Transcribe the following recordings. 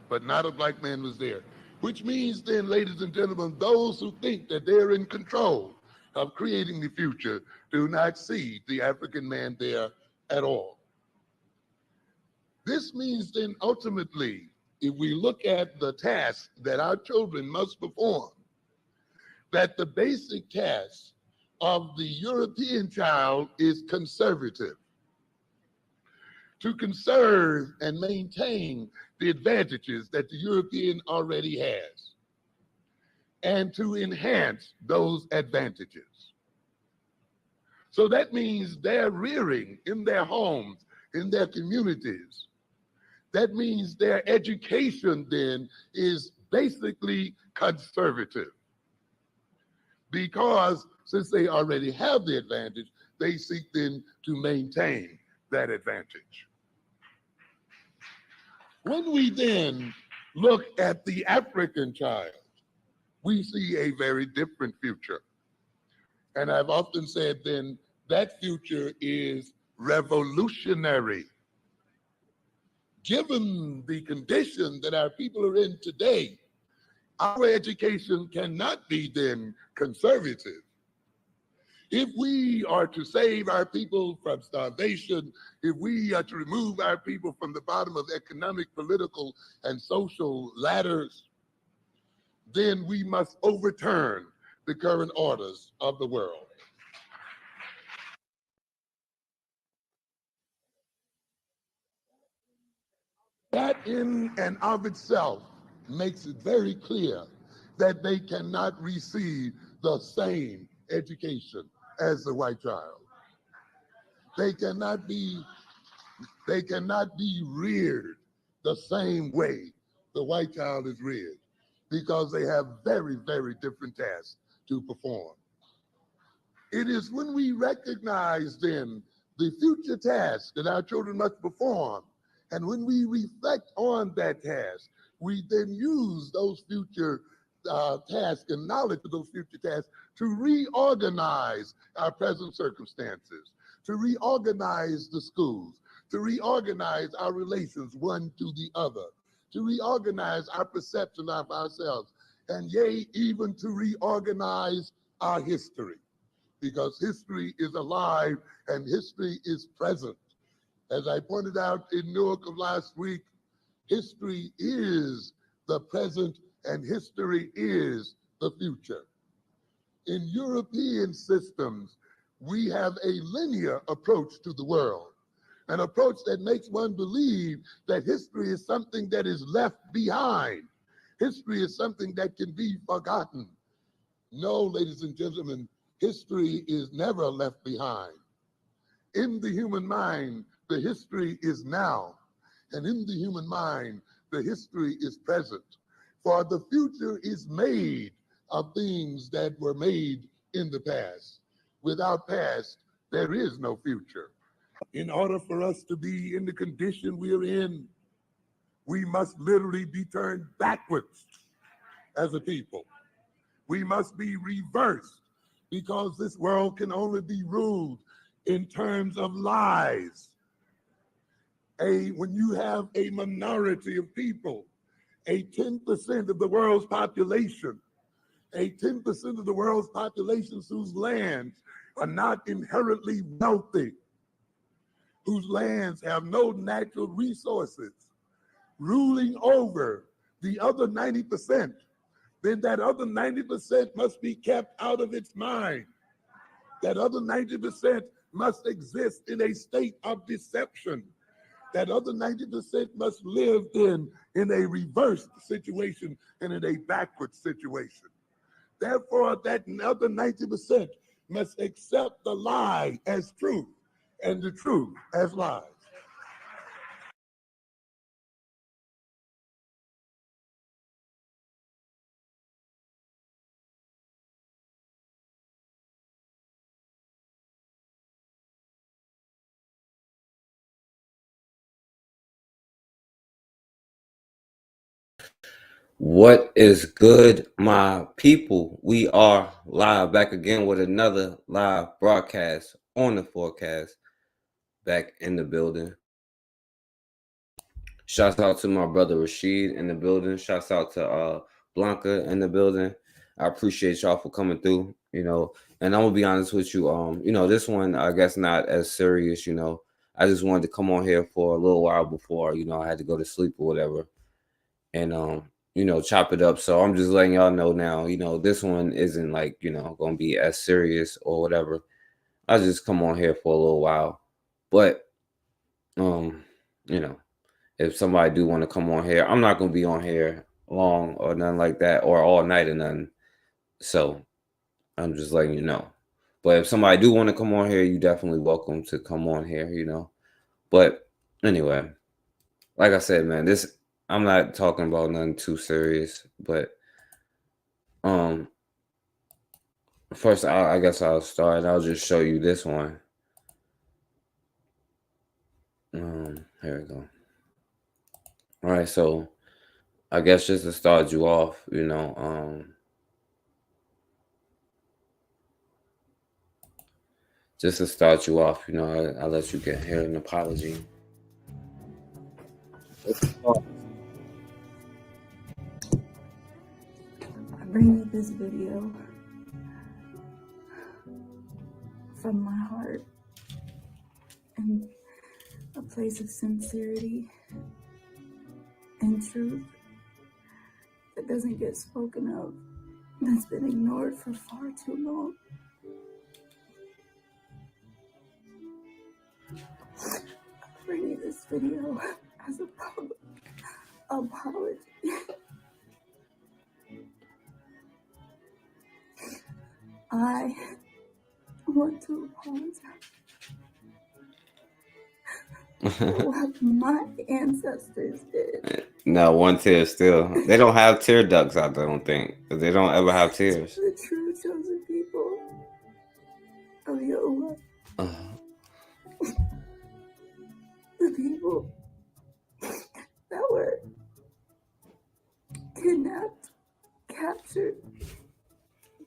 but not a black man was there. Which means then, ladies and gentlemen, those who think that they're in control of creating the future do not see the African man there at all. This means then ultimately, if we look at the task that our children must perform, that the basic task of the European child is conservative, to conserve and maintain the advantages that the European already has, and to enhance those advantages. So that means their rearing in their homes, in their communities. That means their education then is basically conservative, because since they already have the advantage, they seek then to maintain that advantage. When we then look at the African child, we see a very different future. And I've often said then that future is revolutionary. Given the condition that our people are in today, our education cannot be then conservative. If we are to save our people from starvation, if we are to remove our people from the bottom of economic, political, and social ladders, then we must overturn the current orders of the world. That in and of itself makes it very clear that they cannot receive the same education as the white child. They cannot be reared the same way the white child is reared, because they have very, very different tasks to perform. It is when we recognize then the future tasks that our children must perform, and when we reflect on that task, we then use those future tasks and knowledge of those future tasks to reorganize our present circumstances, to reorganize the schools, to reorganize our relations one to the other, to reorganize our perception of ourselves, and yea, even to reorganize our history, because history is alive and history is present. As I pointed out in Newark of last week, history is the present and history is the future. In European systems, we have a linear approach to the world, an approach that makes one believe that history is something that is left behind. History is something that can be forgotten. No, ladies and gentlemen, history is never left behind. In the human mind, the history is now, and in the human mind, the history is present. For the future is made of things that were made in the past. Without past, there is no future. In order for us to be in the condition we're in, we must literally be turned backwards as a people. We must be reversed, because this world can only be ruled in terms of lies. When you have a minority of people, a 10% of the world's population, a 10% of the world's population whose lands are not inherently wealthy, whose lands have no natural resources, ruling over the other 90%, then that other 90% must be kept out of its mind. That other 90% must exist in a state of deception. That other 90% must live in a reversed situation and in a backward situation. Therefore, that other 90% must accept the lie as truth and the truth as lies. What is good, my people? We are live back again with another live broadcast on the forecast, back in the building. Shouts out to my brother Rashid in the building. Shouts out to Blanca in the building. I appreciate y'all for coming through, and I'm gonna be honest with you. This one I guess not as serious, I just wanted to come on here for a little while before, I had to go to sleep or whatever. And chop it up. So I'm just letting y'all know now, this one isn't like, gonna be as serious or whatever. I'll just come on here for a little while. But if somebody do want to come on here, I'm not gonna be on here long or nothing like that, or all night or nothing. So I'm just letting you know. But if somebody do want to come on here, you definitely welcome to come on here, But anyway, like I said, man, I'm not talking about nothing too serious, but first I guess I'll start. I'll just show you this one. Here we go. All right, so I guess just to start you off, just to start you off, I'll let you get here an apology. I bring you this video from my heart and a place of sincerity and truth that doesn't get spoken of, that's been ignored for far too long. I bring you this video as a public apology. I want to apologize for what my ancestors did. No, one tear still. They don't have tear ducts, I don't think. They don't ever have tears. The true chosen people of Yoruba. The people that were kidnapped, captured,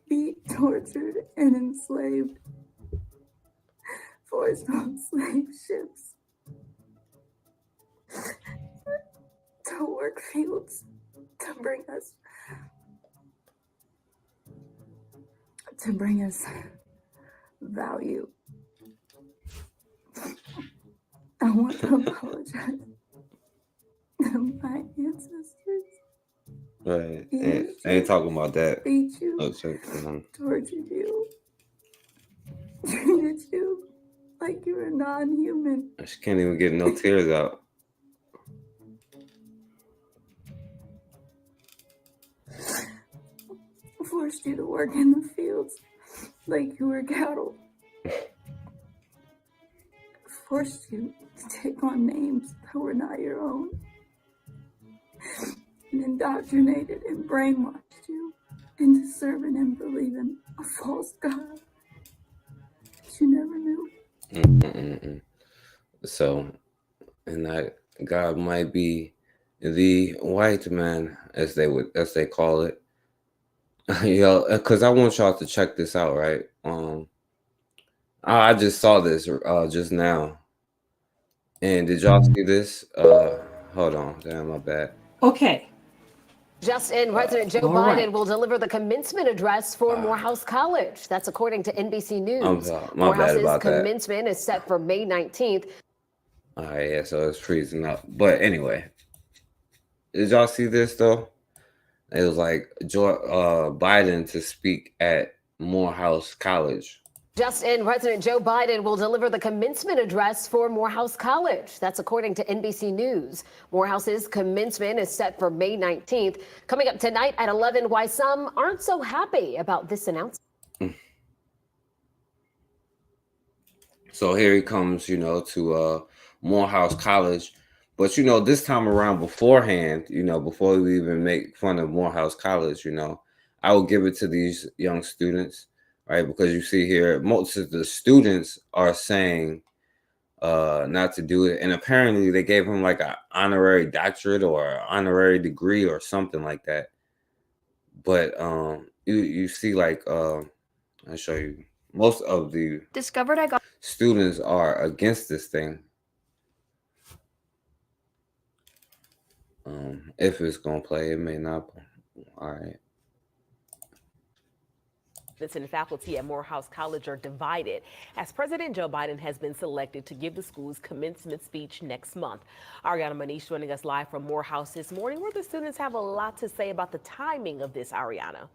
beat, tortured, and enslaved, forced on slave ships to work fields to bring us value. I want to apologize to my ancestors. Right. I ain't talking about that. Beat you, tortured you, treated you like you were non-human. She can't even get no tears out. Forced you to work in the fields like you were cattle. Forced you to take on names that were not your own. And indoctrinated and brainwashed you into serving and believing a false God that you never knew. So, and that God might be the white man, as they call it. Because I want y'all to check this out, right? I just saw this just now, and did y'all see this? Hold on, damn, my bad. Okay. Just in, President Joe Biden will deliver the commencement address for Morehouse College. That's according to NBC News. Morehouse's commencement is set for May 19th. All right, yeah, so it's freezing up. But anyway, did y'all see this though? It was like Biden to speak at Morehouse College. Just in, President Joe Biden will deliver the commencement address for Morehouse College. That's according to NBC News. Morehouse's commencement is set for May 19th. Coming up tonight at 11, why some aren't so happy about this announcement. So here he comes, to Morehouse College. But, this time around beforehand, before we even make fun of Morehouse College, I will give it to these young students, right? Because you see here, most of the students are saying not to do it. And apparently they gave him like an honorary doctorate or honorary degree or something like that. But you see, like, I'll show you. Most of the students are against this thing. If it's gonna play, it may not. All right. And faculty at Morehouse College are divided as President Joe Biden has been selected to give the school's commencement speech next month. Ariana Manish joining us live from Morehouse this morning, where the students have a lot to say about the timing of this. Ariana.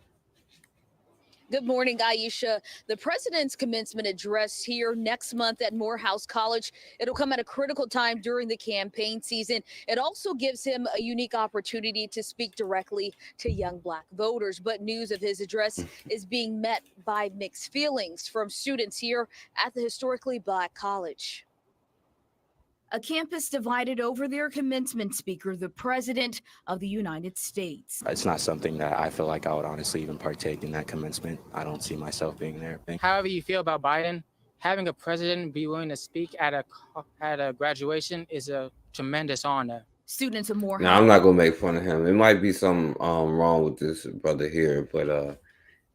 Good morning, Aisha. The president's commencement address here next month at Morehouse College. It'll come at a critical time during the campaign season. It also gives him a unique opportunity to speak directly to young Black voters. But news of his address is being met by mixed feelings from students here at the historically Black college. A campus divided over their commencement speaker, the President of the United States. It's not something that I feel like I would honestly even partake in that commencement. I don't see myself being there. However you feel about Biden, having a president be willing to speak at a graduation is a tremendous honor. Students of Morehouse. Now I'm not gonna make fun of him. It might be something wrong with this brother here, but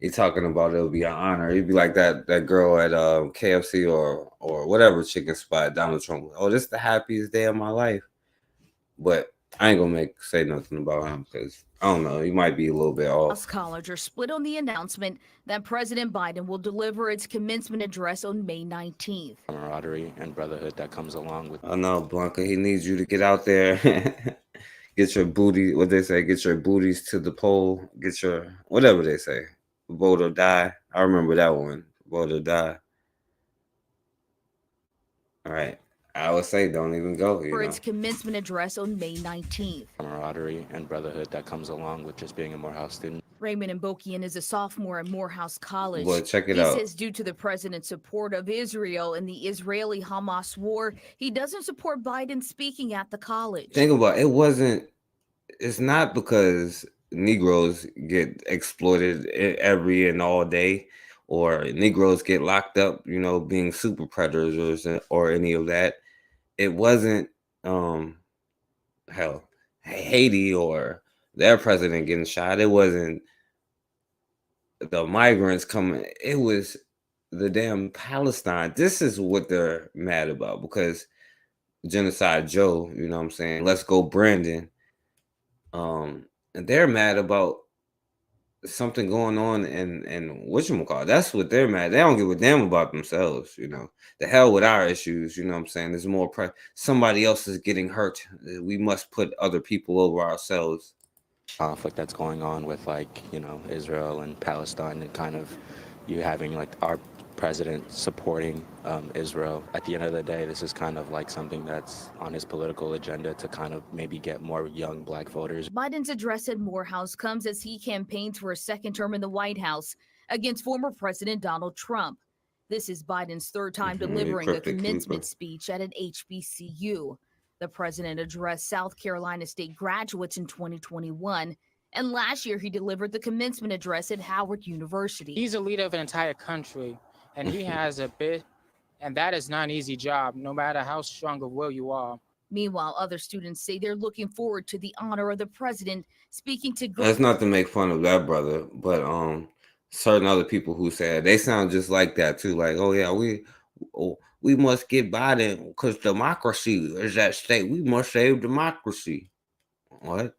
he's talking about it'll be an honor. He'd be like that girl at KFC or whatever chicken spot, Donald Trump. Oh, this is the happiest day of my life. But I ain't gonna say nothing about him because I don't know. He might be a little bit off. College are split on the announcement that President Biden will deliver its commencement address on May 19th. Camaraderie and brotherhood that comes along with. I know, Blanca. He needs you to get out there, get your booty. What they say? Get your booties to the poll. Get your whatever they say. Vote or die. I remember that one. Vote or die. All right. I would say don't even go. For its commencement address on May 19th. Camaraderie and brotherhood that comes along with just being a Morehouse student. Raymond Mbokian is a sophomore at Morehouse College. Well, check it out. This is due to the president's support of Israel in the Israeli-Hamas war. He doesn't support Biden speaking at the college. Think about it. It's not because Negroes get exploited every and all day, or Negroes get locked up, being super predators or any of that. It wasn't Haiti or their president getting shot. It wasn't the migrants coming. It was the damn Palestine. This is what they're mad about, because Genocide Joe, you know what I'm saying? Let's go Brandon. And they're mad about something going on in whatchamacallit. That's what they're mad. They don't give a damn about themselves, The hell with our issues, you know what I'm saying? There's more somebody else is getting hurt. We must put other people over ourselves. Conflict that's going on with Israel and Palestine, and kind of you having our president supporting Israel. At the end of the day, this is kind of like something that's on his political agenda to kind of maybe get more young Black voters. Biden's address at Morehouse comes as he campaigns for a second term in the White House against former President Donald Trump. This is Biden's third time delivering a commencement speech at an HBCU. The president addressed South Carolina State graduates in 2021. And last year, he delivered the commencement address at Howard University. He's a leader of an entire country, and he has a bit, and that is not an easy job, no matter how strong of will you are. Meanwhile, other students say they're looking forward to the honor of the president speaking to. That's not to make fun of that brother, but certain other people who said they sound just like that too. Like, oh yeah, we must get Biden because democracy is at stake. We must save democracy. What?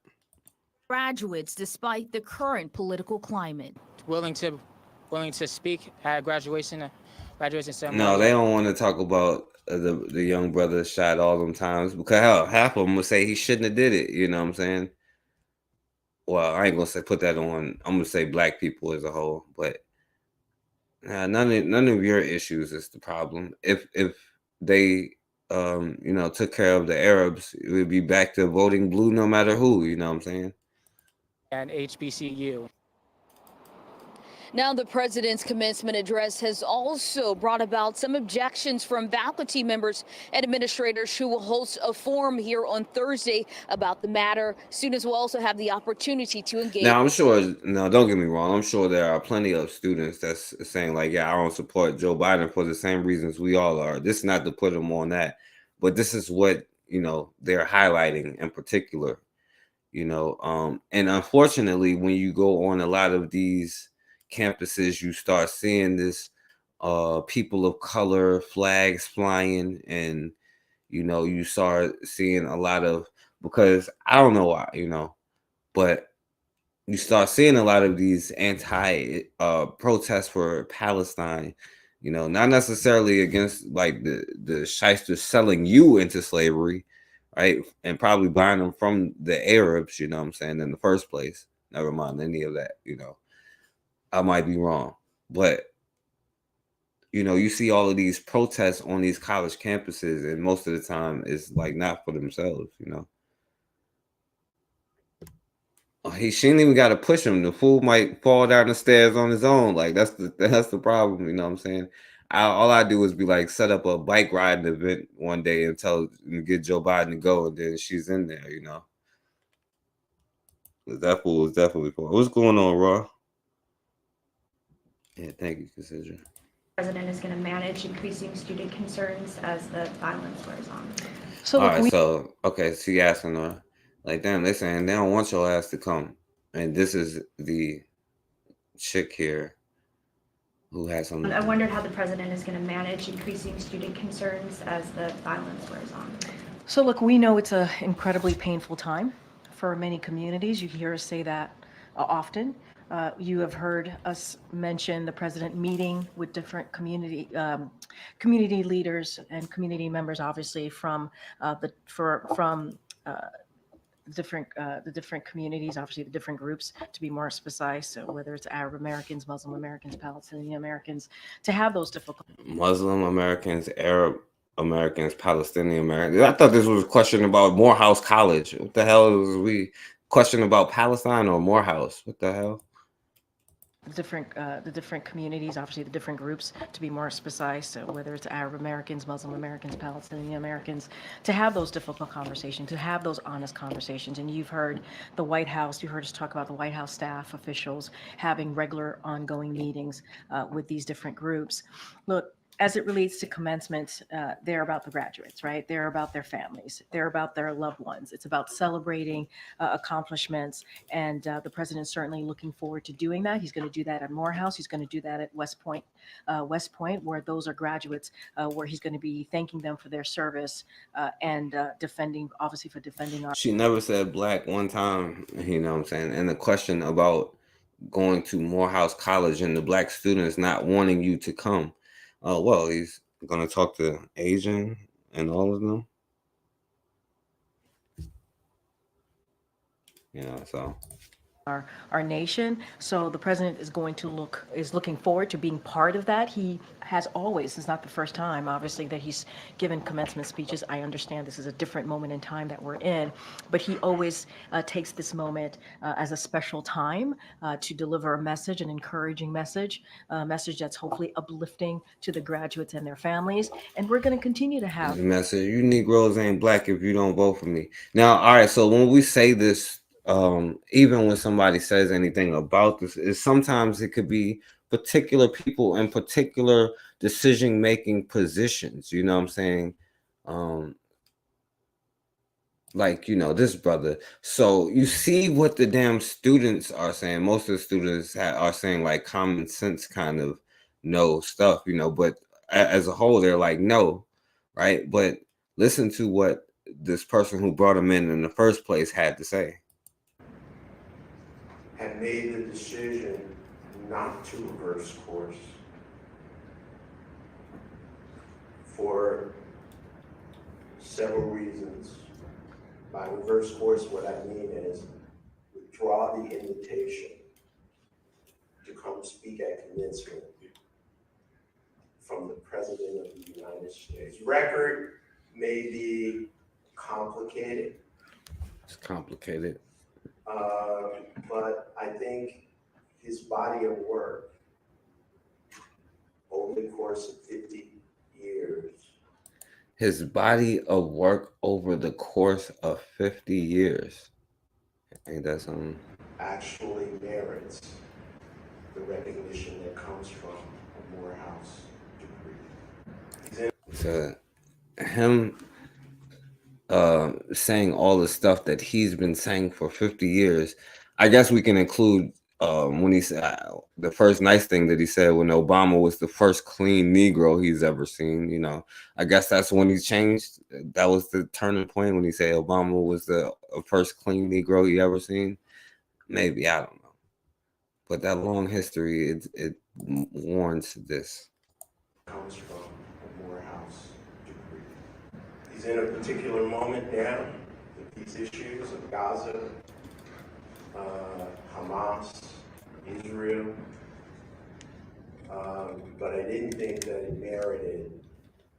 Graduates, despite the current political climate, Willing to speak at graduation ceremony. No, they don't want to talk about the young brother shot all them times, because hell, half of them would say he shouldn't have did it. You know what I'm saying? Well, I ain't gonna say put that on. I'm gonna say Black people as a whole, but none of your issues is the problem. If they took care of the Arabs, it would be back to voting blue no matter who. You know what I'm saying? At HBCU. Now, the president's commencement address has also brought about some objections from faculty members and administrators who will host a forum here on Thursday about the matter. Students will also have the opportunity to engage. Now, I'm sure, don't get me wrong, I'm sure there are plenty of students that's saying like, yeah, I don't support Joe Biden for the same reasons we all are. This is not to put them on that, but this is what, they're highlighting in particular, and unfortunately, when you go on a lot of these campuses, you start seeing this people of color flags flying, and you start seeing a lot of because I don't know why, but you start seeing a lot of these anti protests for Palestine, not necessarily against like the shysters selling you into slavery, right? And probably buying them from the Arabs, in the first place. Never mind any of that, I might be wrong. But you see all of these protests on these college campuses, and most of the time it's like not for themselves, She ain't even got to push him. The fool might fall down the stairs on his own. Like that's the problem. You know what I'm saying? All I do is be like set up a bike riding event one day and get Joe Biden to go, and then she's in there. But that fool is definitely for. What's going on, Raw? Yeah, thank you, Cassandra. President is going to manage increasing student concerns as the violence wears on. So all right, so she asking her, like, damn, they saying they don't want your ass to come, and this is the chick here who has some. I wondered how the president is going to manage increasing student concerns as the violence wears on. So look, we know it's an incredibly painful time for many communities. You hear us say that often. You have heard us mention the president meeting with different community leaders and community members, obviously from the different communities, obviously the different groups, to be more precise. So whether it's Arab Americans, Muslim Americans, Palestinian Americans, to have those difficult. Muslim Americans, Arab Americans, Palestinian Americans. I thought this was a question about Morehouse College. What the hell was we question about Palestine or Morehouse? What the hell? The different communities, obviously the different groups, to be more precise. So whether it's Arab Americans, Muslim Americans, Palestinian Americans, to have those difficult conversations, to have those honest conversations. And you've heard the White House, you heard us talk about the White House staff officials having regular ongoing meetings with these different groups. Look, as it relates to commencement, they're about the graduates, right? They're about their families. They're about their loved ones. It's about celebrating accomplishments. And the president's certainly looking forward to doing that. He's going to do that at Morehouse. He's going to do that at West Point, where those are graduates, where he's going to be thanking them for their service and defending our. She never said black one time, you know what I'm saying? And the question about going to Morehouse College and the black students not wanting you to come. Well, he's going to talk to Asian and all of them. So. Our nation. So the president is looking forward to being part of that. He has always, it's not the first time, obviously, that he's given commencement speeches. I understand this is a different moment in time that we're in, but he always takes this moment as a special time to deliver a message, an encouraging message, a message that's hopefully uplifting to the graduates and their families. And we're going to continue to have the message. You Negroes ain't black if you don't vote for me. Now, all right. So when we say this, even when somebody says anything about this, sometimes it could be particular people in particular decision-making positions. You know what I'm saying? Like, this brother. So you see what the damn students are saying. Most of the students are saying like common sense kind of no stuff, but as a whole, they're like, no, right? But listen to what this person who brought him in the first place had to say. Had made the decision not to reverse course for several reasons. By reverse course, what I mean is withdraw the invitation to come speak at commencement from the President of the United States. Record may be complicated. It's complicated. But I think his body of work over the course of 50 years. His body of work over the course of 50 years. Ain't that something? Actually merits the recognition that comes from a Morehouse degree. So him saying all the stuff that he's been saying for 50 years, I guess we can include when he said the first nice thing that he said when Obama was the first clean Negro he's ever seen. You know, I guess that's when he changed. That was the turning point when he said Obama was the first clean Negro he ever seen. Maybe, I don't know, but that long history it warrants this. Comes from a Morehouse degree. He's in a particular moment now with these issues of Gaza, Hamas, Israel, but I didn't think that it merited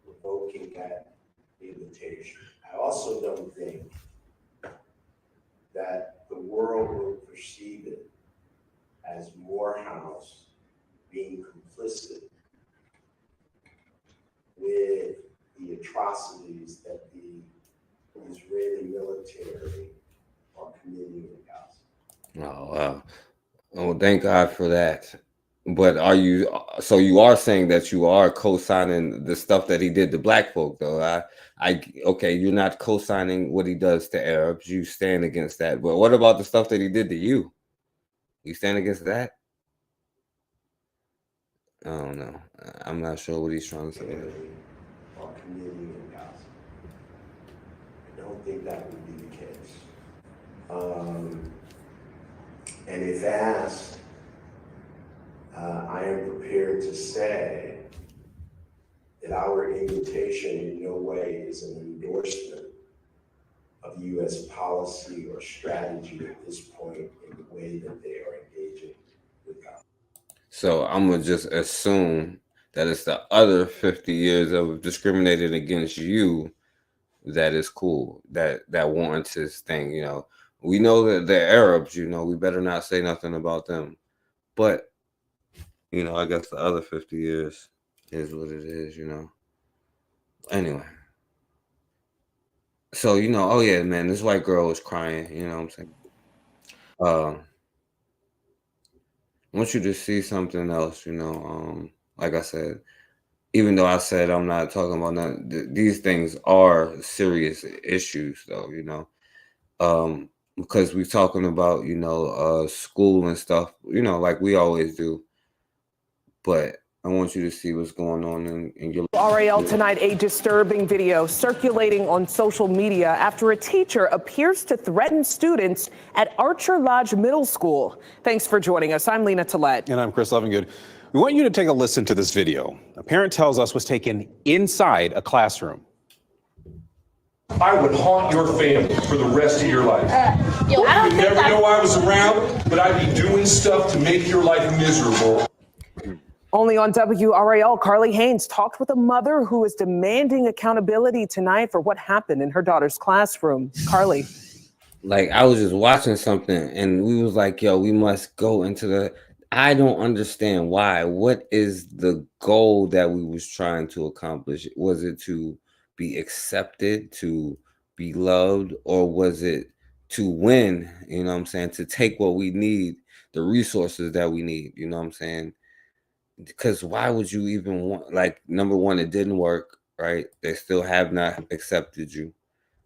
revoking that invitation. I also don't think that the world will perceive it as Morehouse being complicit with the atrocities that the Israeli military are committing in Gaza. Oh, wow. Oh, thank God for that. But so you are saying that you are co-signing the stuff that he did to black folk, though? Okay, you're not co-signing what he does to Arabs. You stand against that. But what about the stuff that he did to you? You stand against that? I don't know. I'm not sure what he's trying to say. Are committing in Gaza. I don't think that would be the case. And if asked, I am prepared to say that our invitation in no way is an endorsement of U.S. policy or strategy at this point in the way that they are engaging with Gaza. So I'm going to just assume that it's the other 50 years of discriminating against you that is cool, that warrants his thing. You know, we know that they're Arabs, you know, we better not say nothing about them. But, you know, I guess the other 50 years is what it is, you know. Anyway. So, you know, oh yeah, man, this white girl was crying, you know what I'm saying? I want you to see something else, you know, like I said, even though I said I'm not talking about none, these things are serious issues, though, you know, because we're talking about, you know, school and stuff, you know, like we always do. But I want you to see what's going on in your RAL tonight, a disturbing video circulating on social media after a teacher appears to threaten students at Archer Lodge Middle School. Thanks for joining us. I'm Lena Tillett. And I'm Chris Lovingood. We want you to take a listen to this video. A parent tells us was taken inside a classroom. I would haunt your family for the rest of your life. You'd never know I was around, but I'd be doing stuff to make your life miserable. Only on WRAL, Carly Haynes talked with a mother who is demanding accountability tonight for what happened in her daughter's classroom. Carly. Like, I was just watching something and we was like, yo, we must go into I don't understand why. What is the goal that we was trying to accomplish? Was it to be accepted, to be loved, or was it to win? You know what I'm saying? To take what we need, the resources that we need, you know what I'm saying? Because why would you even want, like, number one, it didn't work, right? They still have not accepted you.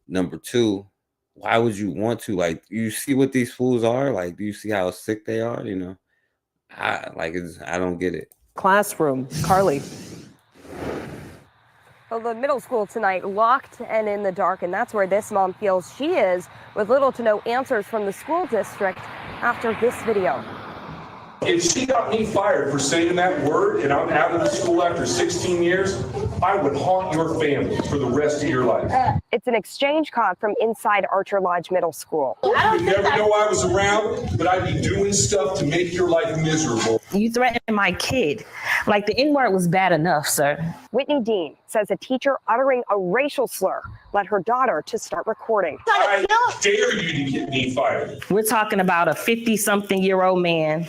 Number two, why would you want to? Like, you see what these fools are? Like, do you see how sick they are? You know, I don't get it. Classroom, Carly. Well, the middle school tonight locked and in the dark, and that's where this mom feels she is, with little to no answers from the school district after this video. If she got me fired for saying that word and I'm out of the school after 16 years, I would haunt your family for the rest of your life. It's an exchange caught from inside Archer Lodge Middle School. You'd never know I was around, but I'd be doing stuff to make your life miserable. You threatened my kid. Like, the N-word was bad enough, sir. Whitney Dean says a teacher uttering a racial slur led her daughter to start recording. I dare you to get me fired. We're talking about a 50-something-year-old man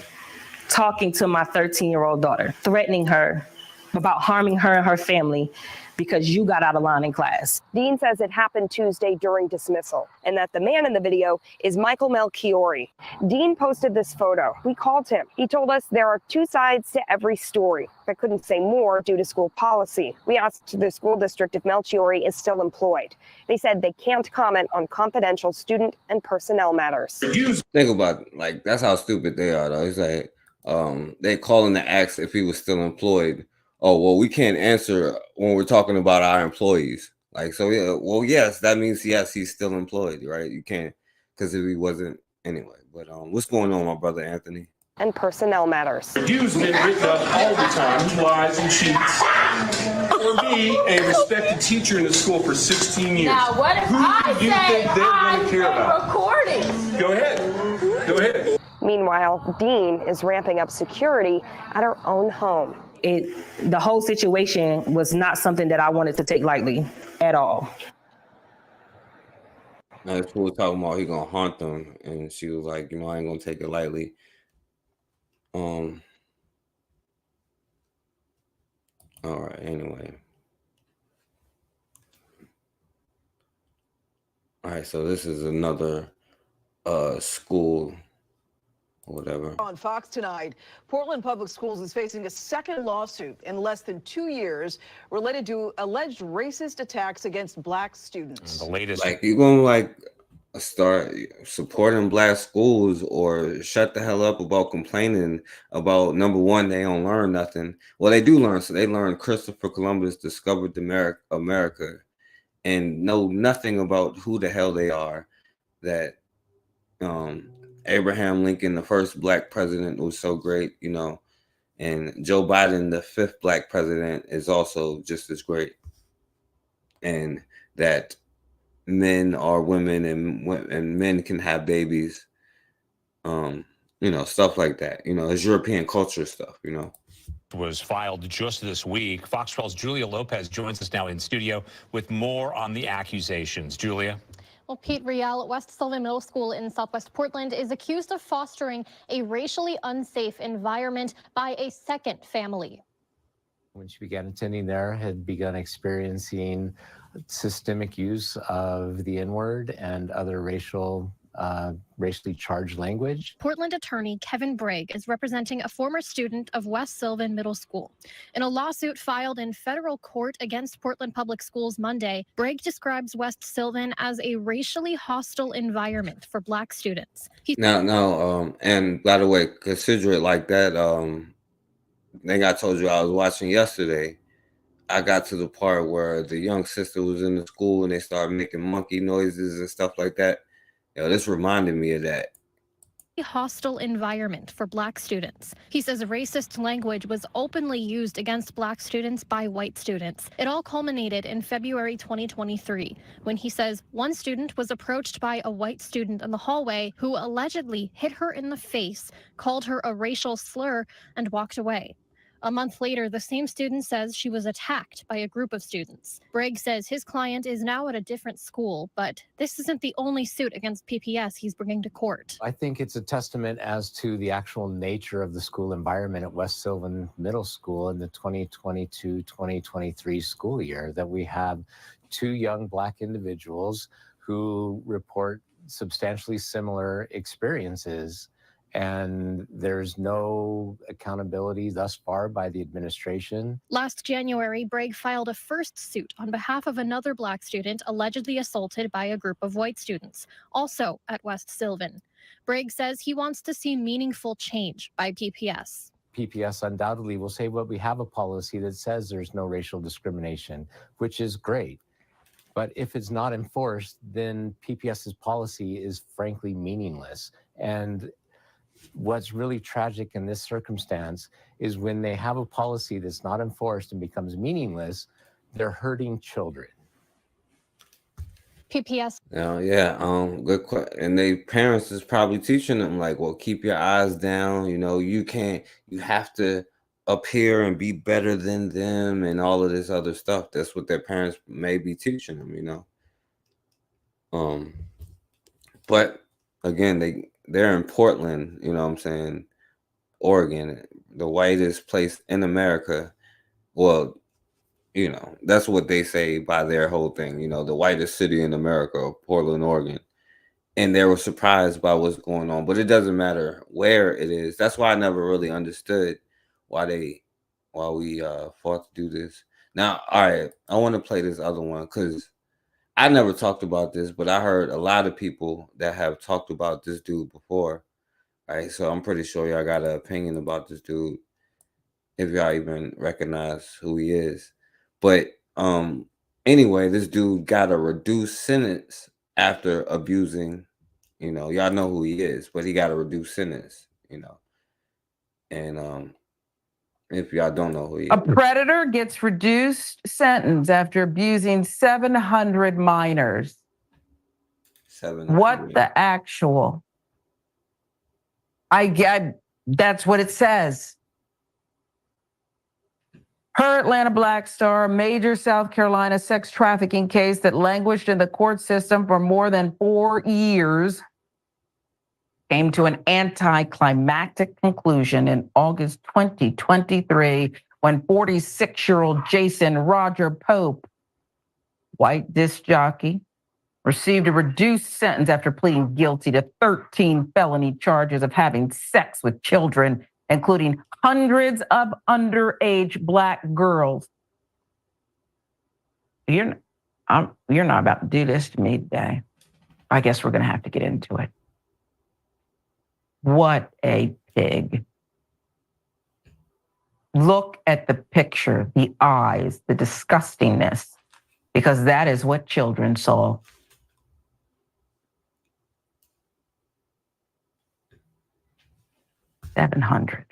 talking to my 13-year-old daughter, threatening her about harming her and her family because you got out of line in class. Dean says it happened Tuesday during dismissal and that the man in the video is Michael Melchiori. Dean posted this photo. We called him. He told us there are two sides to every story, but couldn't say more due to school policy. We asked the school district if Melchiori is still employed. They said they can't comment on confidential student and personnel matters. Think about it, like that's how stupid they are though. It's like they calling to ask if he was still employed. Oh well, we can't answer when we're talking about our employees. Like, so yeah, well, yes, that means yes, he's still employed, right? You can't, because if he wasn't anyway. But what's going on, my brother Anthony? And personnel matters. Used and written up all the time, he lies and cheats. Or be a respected teacher in the school for 16 years. Now, what if Who I do you say think they're going to care about? recording? Go ahead. Go ahead. Meanwhile, Dean is ramping up security at her own home. The whole situation was not something that I wanted to take lightly at all. Now, this fool talking about he gonna haunt them, and she was like, you know, I ain't gonna take it lightly. All right, anyway. All right, so this is another school or whatever. On Fox tonight, Portland Public Schools is facing a second lawsuit in less than 2 years related to alleged racist attacks against black students. The latest, like, you gonna like start supporting black schools or shut the hell up about complaining about, number one, they don't learn nothing. Well, they do learn. So they learn Christopher Columbus discovered America and know nothing about who the hell they are. That Abraham Lincoln, the first black president, was so great, you know, and Joe Biden, the 5th black president, is also just as great. And that men are women and men can have babies, you know, stuff like that. You know, it's European culture stuff, you know. Was filed just this week. Fox 12's Julia Lopez joins us now in studio with more on the accusations. Julia. Well, Pete Rial at West Sylvan Middle School in Southwest Portland is accused of fostering a racially unsafe environment by a second family. When she began attending there, had begun experiencing systemic use of the N-word and other racially charged language. Portland attorney Kevin Bragg is representing a former student of West Sylvan Middle School. In a lawsuit filed in federal court against Portland Public Schools Monday, Bragg describes West Sylvan as a racially hostile environment for black students. And by the way, consider it like that. Thing I told you I was watching yesterday, I got to the part where the young sister was in the school and they started making monkey noises and stuff like that. You know, this reminded me of that. A hostile environment for black students. He says racist language was openly used against black students by white students. It all culminated in February 2023, when he says one student was approached by a white student in the hallway who allegedly hit her in the face, called her a racial slur, and walked away. A month later, the same student says she was attacked by a group of students. Bragg says his client is now at a different school, but this isn't the only suit against PPS he's bringing to court. I think it's a testament as to the actual nature of the school environment at West Sylvan Middle School in the 2022-2023 school year that we have 2 young black individuals who report substantially similar experiences. And there's no accountability thus far by the administration. Last January, Bragg filed a first suit on behalf of another black student allegedly assaulted by a group of white students, also at West Sylvan. Bragg says he wants to see meaningful change by PPS. PPS undoubtedly will say, well, we have a policy that says there's no racial discrimination, which is great. But if it's not enforced, then PPS's policy is frankly meaningless. And what's really tragic in this circumstance is when they have a policy that's not enforced and becomes meaningless, they're hurting children. PPS. Good question. And they parents is probably teaching them like, well, keep your eyes down. You know, you have to appear and be better than them and all of this other stuff. That's what their parents may be teaching them, you know. But again, they're in Portland, you know what I'm saying, Oregon, the whitest place in America. Well, you know, that's what they say by their whole thing. You know, the whitest city in America, Portland, Oregon. And they were surprised by what's going on, but it doesn't matter where it is. That's why I never really understood why we fought to do this. Now, all right, I want to play this other one because I never talked about this, but I heard a lot of people that have talked about this dude before. Right, so I'm pretty sure y'all got an opinion about this dude, if y'all even recognize who he is. But anyway, this dude got a reduced sentence after abusing, you know, y'all know who he is, but he got a reduced sentence, you know. And if y'all don't know who he is. A predator gets reduced sentence after abusing 700 minors. 700. What the actual? I get, that's what it says. Her Atlanta Black Star, a major South Carolina sex trafficking case that languished in the court system for more than 4 years, came to an anticlimactic conclusion in August 2023 when 46-year-old Jason Roger Pope, white disc jockey, received a reduced sentence after pleading guilty to 13 felony charges of having sex with children, including hundreds of underage Black girls. You're not about to do this to me today. I guess we're going to have to get into it. What a pig. Look at the picture, the eyes, the disgustingness, because that is what children saw. $700.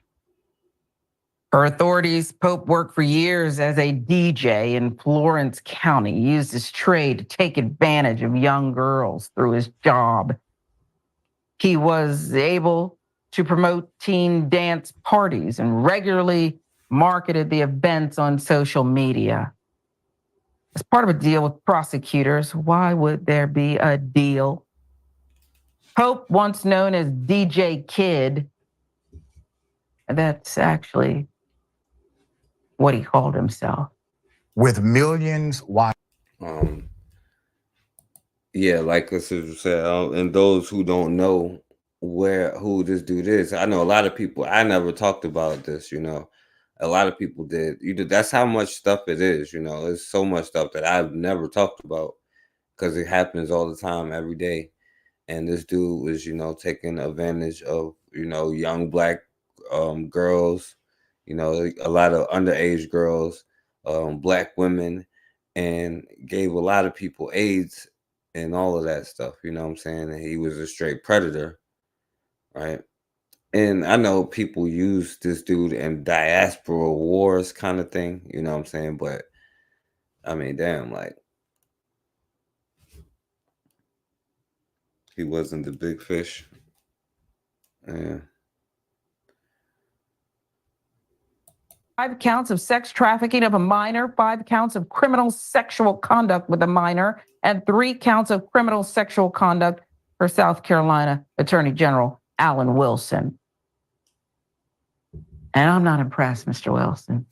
For authorities, Pope worked for years as a DJ in Florence County, used his trade to take advantage of young girls through his job. He was able to promote teen dance parties and regularly marketed the events on social media. As part of a deal with prosecutors, why would there be a deal? Pope, once known as DJ Kid, that's actually what he called himself. With millions watching. Yeah, like I said, and those who don't know who this dude is, I know a lot of people. I never talked about this, you know. A lot of people did. That's how much stuff it is, you know. There's so much stuff that I've never talked about because it happens all the time, every day. And this dude was, you know, taking advantage of, you know, young Black girls, you know, a lot of underage girls, Black women, and gave a lot of people AIDS and all of that stuff, you know what I'm saying? And he was a straight predator, right? And I know people use this dude in diaspora wars kind of thing, you know what I'm saying? But I mean, damn, like, he wasn't the big fish. Yeah. 5 counts of sex trafficking of a minor, 5 counts of criminal sexual conduct with a minor, and 3 counts of criminal sexual conduct for South Carolina Attorney General Alan Wilson. And I'm not impressed, Mr. Wilson.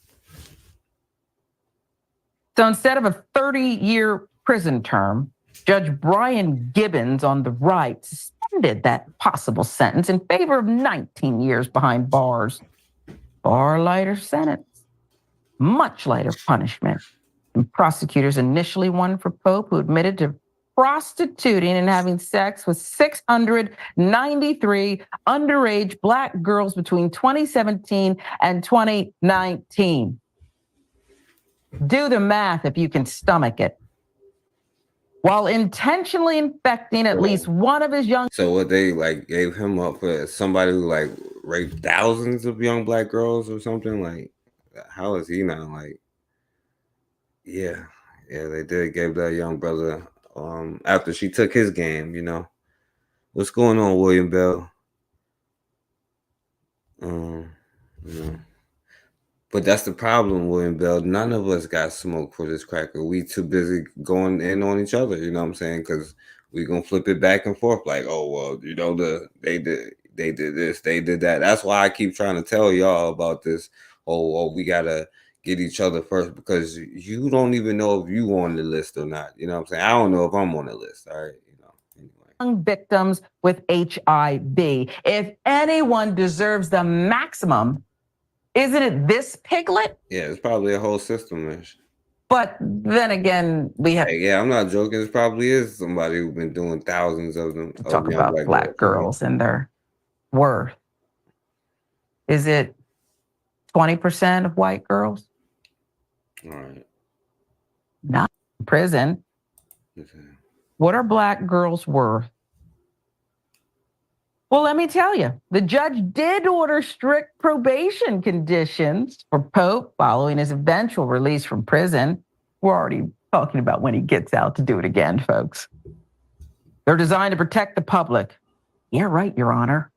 So instead of a 30-year prison term, Judge Brian Gibbons on the right suspended that possible sentence in favor of 19 years behind bars. Far lighter sentence, much lighter punishment. And prosecutors initially won for Pope, who admitted to prostituting and having sex with 693 underage Black girls between 2017 and 2019. Do the math if you can stomach it. While intentionally infecting at least one of his young. So what, they like gave him up for somebody who like raped thousands of young Black girls or something? Like, how is he not like? Yeah, they did give that young brother after she took his game, you know. What's going on, William Bell? You know. But that's the problem, William Bell. None of us got smoke for this cracker. We too busy going in on each other, you know what I'm saying? Because we gonna flip it back and forth like, oh, well, you know, they did this, they did that. That's why I keep trying to tell y'all about this. Oh, we gotta get each other first, because you don't even know if you on the list or not. You know what I'm saying? I don't know if I'm on the list. All right. Victims with HIV. If anyone deserves the maximum, isn't it this piglet? Yeah, it's probably a whole system. But then again, we have I'm not joking. It probably is somebody who's been doing thousands of them. talk about black girls and their worth. Is it 20% of white girls? All right. Not in prison. What are black girls worth? Well, let me tell you, the judge did order strict probation conditions for Pope following his eventual release from prison. We're already talking about when he gets out to do it again, folks. They're designed to protect the public. Yeah, right, Your Honor.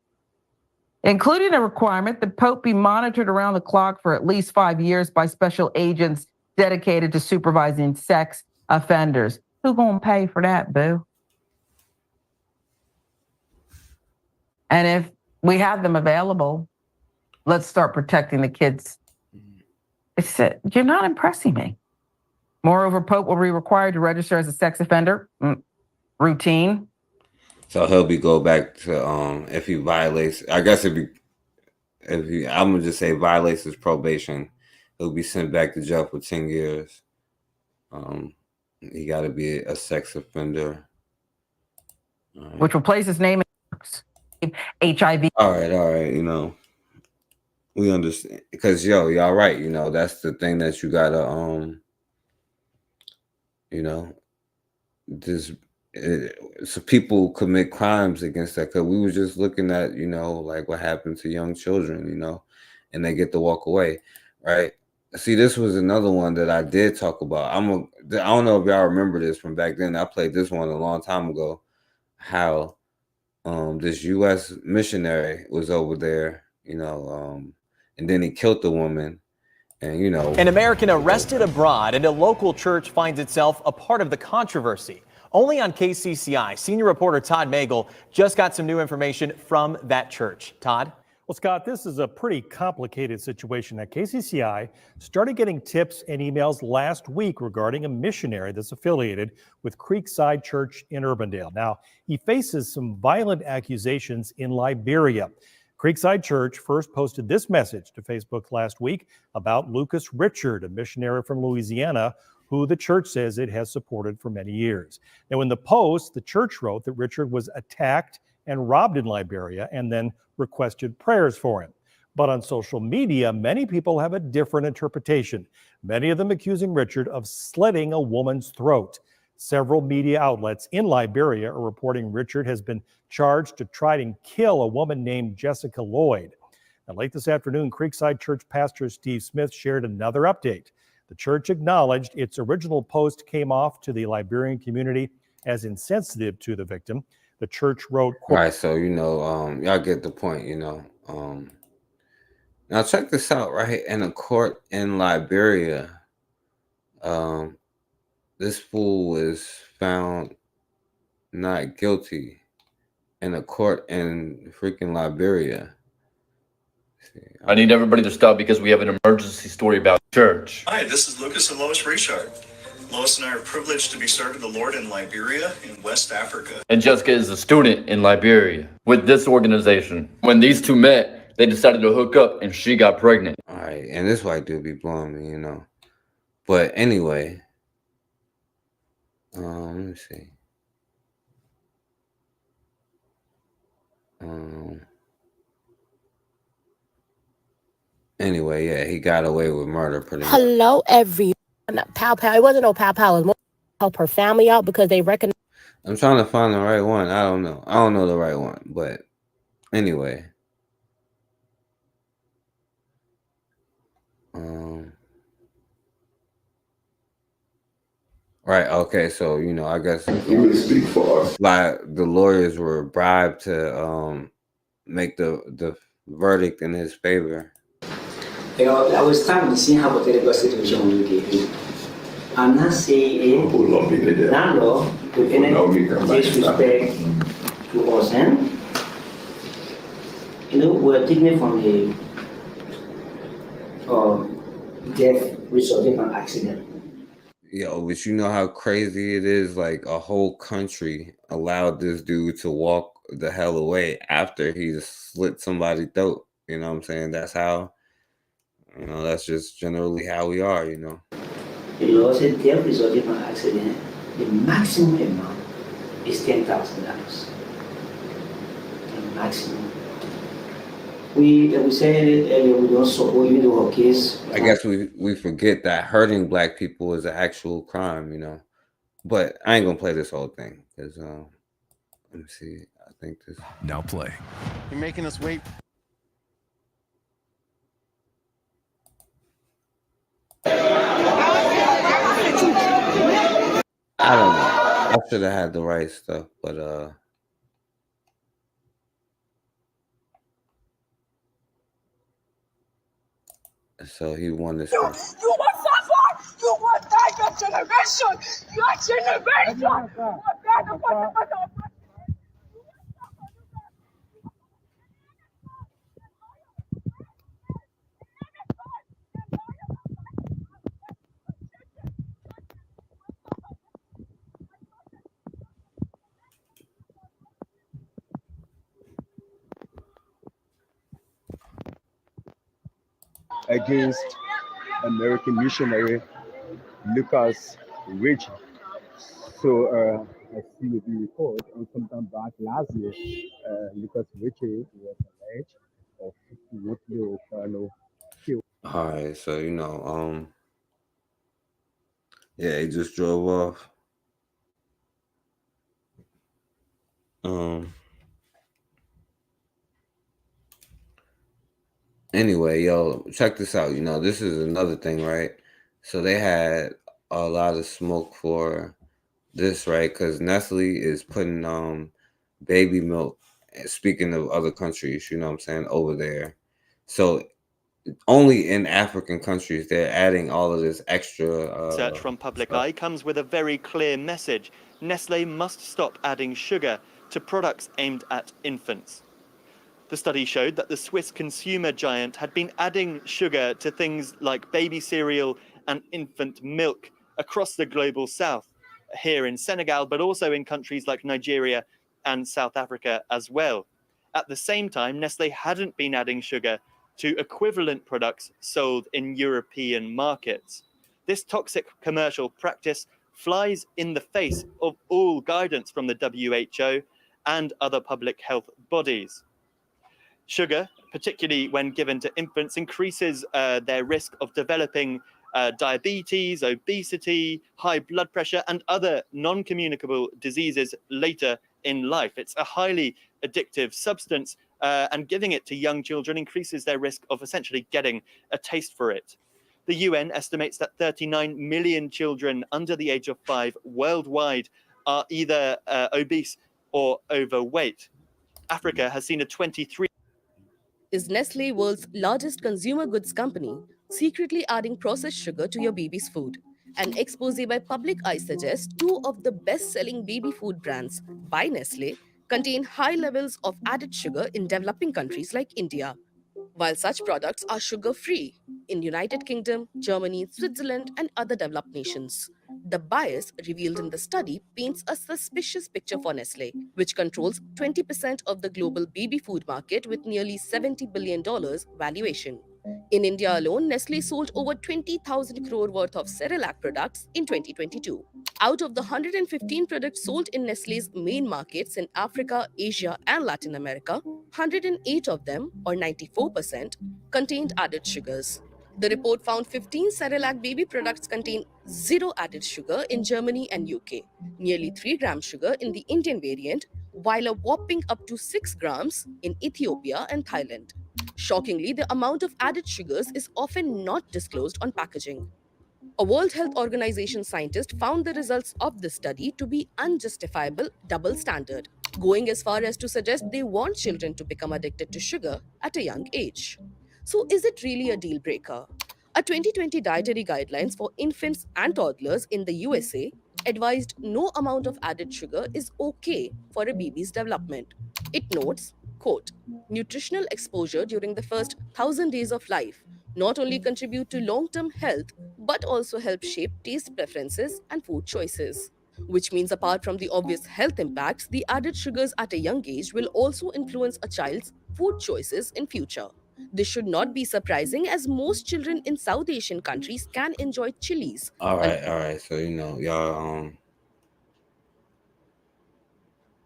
Including a requirement that Pope be monitored around the clock for at least 5 years by special agents dedicated to supervising sex offenders. Who gonna pay for that, boo? And if we have them available, let's start protecting the kids. You're not impressing me. Moreover, Pope will be required to register as a sex offender. Routine. So he'll be go back to if he violates. I guess if he I'm gonna just say violates his probation, he'll be sent back to jail for 10 years. He got to be a sex offender. Which will place his name in HIV. All right. You know, we understand because y'all right. You know, that's the thing that you gotta you know, so people commit crimes against that. Because we were just looking at, you know, like what happened to young children, you know, and they get to walk away, right? See, this was another one that I did talk about. I don't know if y'all remember this from back then. I played this one a long time ago. How this U.S. missionary was over there, you know, and then he killed the woman. And, you know, an American arrested abroad, and a local church finds itself a part of the controversy. Only on KCCI, senior reporter Todd Magel just got some new information from that church. Todd? Well, Scott, this is a pretty complicated situation. At KCCI started getting tips and emails last week regarding a missionary that's affiliated with Creekside Church in Urbandale. Now, he faces some violent accusations in Liberia. Creekside Church first posted this message to Facebook last week about Lucas Richard, a missionary from Louisiana, who the church says it has supported for many years. Now, in the post, the church wrote that Richard was attacked and robbed in Liberia and then requested prayers for him. But on social media, many people have a different interpretation, many of them accusing Richard of slitting a woman's throat. Several media outlets in Liberia are reporting Richard has been charged to try and kill a woman named Jessica Lloyd. Now, late this afternoon, Creekside Church pastor Steve Smith shared another update. The church acknowledged its original post came off to the Liberian community as insensitive to the victim. The church wrote, all right, so, you know, y'all get the point, you know. Now, check this out, right? In a court in Liberia, this fool was found not guilty in a court in freaking Liberia. I need everybody to stop because we have an emergency story about church. Hi, this is Lucas and Lois Richard. Lois and I are privileged to be serving the Lord in Liberia in West Africa. And Jessica is a student in Liberia with this organization. When these two met, they decided to hook up and she got pregnant. All right, and this white dude be blowing me, you know. But anyway, let me see. Anyway, yeah, he got away with murder pretty much. Hello, everyone. Pow Pow. It wasn't no Pow Pow. It was more help her family out because they recognize. I'm trying to find the right one. I don't know. I don't know the right one. But anyway. Right. Okay. So, you know, I guess like the lawyers were bribed to make the verdict in his favor. I was starting to see how the situation will be. I'm not saying landlord with any disrespect to us, and you know, we're taking it from the death resulting from accident. Yo, but you know how crazy it is? Like a whole country allowed this dude to walk the hell away after he slit somebody's throat. You know what I'm saying? That's how, that's just generally how we are, The law said death resulting from accident, the maximum amount is $10,000. The maximum. We said it earlier, we don't support even though our case. I guess we forget that hurting black people is an actual crime, But I ain't gonna play this whole thing because let me see. I think this. Now play. You're making us wait. I don't know. I should have had the right stuff, but so he won this. You will suffer! You will die your generation! Your generation! You will bear the consequences of it. Against American missionary Lucas Ridge. So I see the report, and sometime back last year, Lucas Ridge was alleged of 51 fellow killed. All right, so yeah, he just drove off. Anyway, yo, check this out. This is another thing, right? So they had a lot of smoke for this, right? Because Nestle is putting baby milk, speaking of other countries, you know what I'm saying, over there. So only in African countries, they're adding all of this extra. Research from Public Eye comes with a very clear message. Nestle must stop adding sugar to products aimed at infants. The study showed that the Swiss consumer giant had been adding sugar to things like baby cereal and infant milk across the global south, here in Senegal, but also in countries like Nigeria and South Africa as well. At the same time, Nestle hadn't been adding sugar to equivalent products sold in European markets. This toxic commercial practice flies in the face of all guidance from the WHO and other public health bodies. Sugar, particularly when given to infants, increases their risk of developing diabetes, obesity, high blood pressure, and other non-communicable diseases later in life. It's a highly addictive substance, and giving it to young children increases their risk of essentially getting a taste for it. The UN estimates that 39 million children under the age of 5 worldwide are either obese or overweight. Africa has seen a 23%. Is Nestle, world's largest consumer goods company, secretly adding processed sugar to your baby's food? An expose by Public Eye suggests 2 of the best-selling baby food brands by Nestle contain high levels of added sugar in developing countries like India, while such products are sugar-free in United Kingdom, Germany, Switzerland, and other developed nations. The bias revealed in the study paints a suspicious picture for Nestle, which controls 20% of the global baby food market with nearly $70 billion valuation. In India alone, Nestle sold over 20,000 crore worth of Cerelac products in 2022. Out of the 115 products sold in Nestle's main markets in Africa, Asia, and Latin America, 108 of them, or 94%, contained added sugars. The report found 15 Cerelac baby products contain 0 added sugar in Germany and UK, nearly 3 grams sugar in the Indian variant, while a whopping up to 6 grams in Ethiopia and Thailand. Shockingly, the amount of added sugars is often not disclosed on packaging. A World Health Organization scientist found the results of this study to be unjustifiable double standard, going as far as to suggest they want children to become addicted to sugar at a young age. So is it really a deal breaker? A 2020 dietary guidelines for infants and toddlers in the USA advised no amount of added sugar is okay for a baby's development. It notes, quote, nutritional exposure during the first 1,000 days of life not only contribute to long-term health, but also help shape taste preferences and food choices. Which means apart from the obvious health impacts, the added sugars at a young age will also influence a child's food choices in future. This should not be surprising as most children in South Asian countries can enjoy chilies. All right. So y'all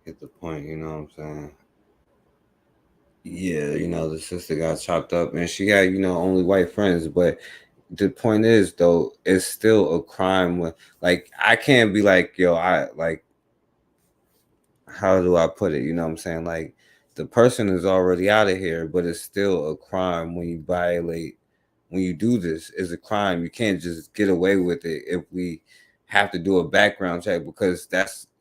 get the point. You know what I'm saying? Yeah, the sister got chopped up, and she had only white friends. But the point is, though, it's still a crime. When I can't be like, yo, how do I put it? You know what I'm saying? Like, the person is already out of here, but it's still a crime when you violate. When you do this, it's a crime. You can't just get away with it if we have to do a background check, because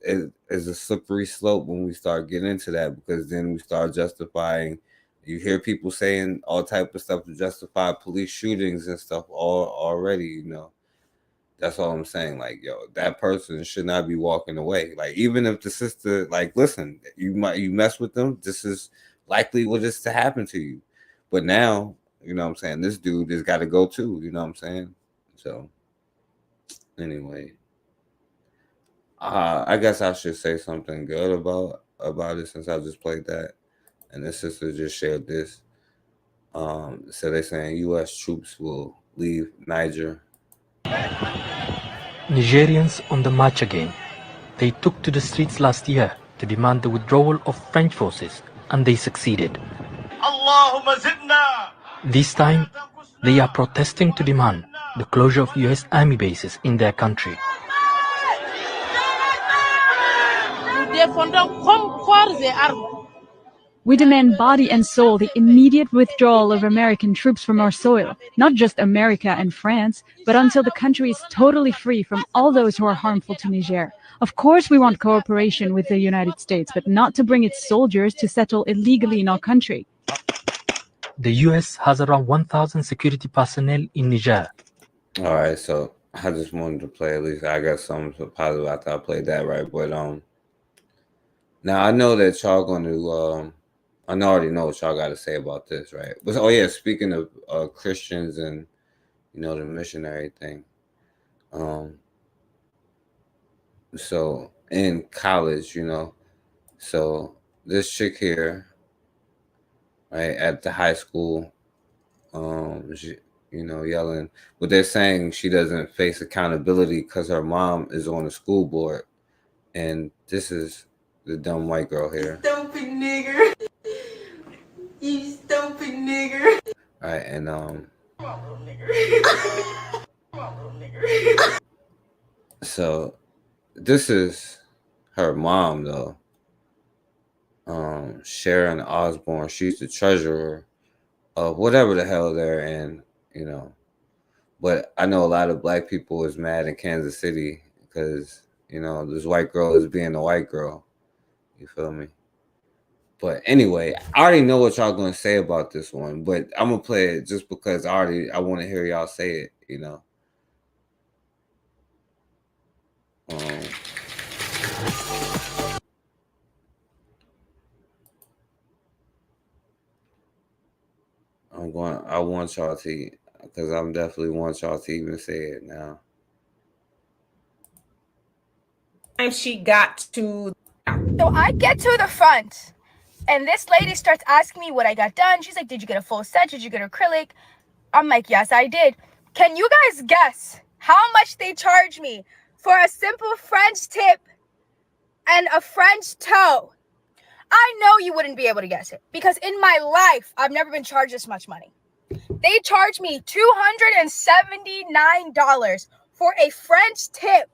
is a slippery slope when we start getting into that, because then we start justifying. You hear people saying all type of stuff to justify police shootings and stuff already. That's all I'm saying. Like, yo, that person should not be walking away. Like, even if the sister, listen, you mess with them, this is likely what is to happen to you. But now, you know what I'm saying, this dude has got to go too. You know what I'm saying? So, anyway, I guess I should say something good about it, since I just played that, and this sister just shared this. So they're saying U.S. troops will leave Niger. Nigerians on the march again. They took to the streets last year to demand the withdrawal of French forces, and they succeeded. This time, they are protesting to demand the closure of U.S. army bases in their country. We demand body and soul the immediate withdrawal of American troops from our soil, not just America and France, but until the country is totally free from all those who are harmful to Niger. Of course, we want cooperation with the United States, but not to bring its soldiers to settle illegally in our country. The U.S. has around 1,000 security personnel in Niger. All right, so I just wanted to play, at least I got something positive after I played that, right? But now I know that y'all going to I already know what y'all got to say about this, right? But speaking of Christians and the missionary thing, so in college, so this chick here, right, at the high school, she, yelling, but they're saying she doesn't face accountability because her mom is on the school board, and this is the dumb white girl here. Stupid nigger. You stupid nigger. All right, and so this is her mom, though. Sharon Osbourne. She's the treasurer of whatever the hell they're in, But I know a lot of black people is mad in Kansas City because, this white girl is being a white girl. You feel me? But anyway, I already know what y'all gonna say about this one, but I'm gonna play it just because I want to hear y'all say it, I want y'all to, because I'm definitely want y'all to even say it now. She got to. So I get to the front, and this lady starts asking me what I got done. She's like, did you get a full set? Did you get acrylic? I'm like, yes, I did. Can you guys guess how much they charge me for a simple French tip and a French toe? I know you wouldn't be able to guess it because in my life, I've never been charged this much money. They charged me $279 for a French tip,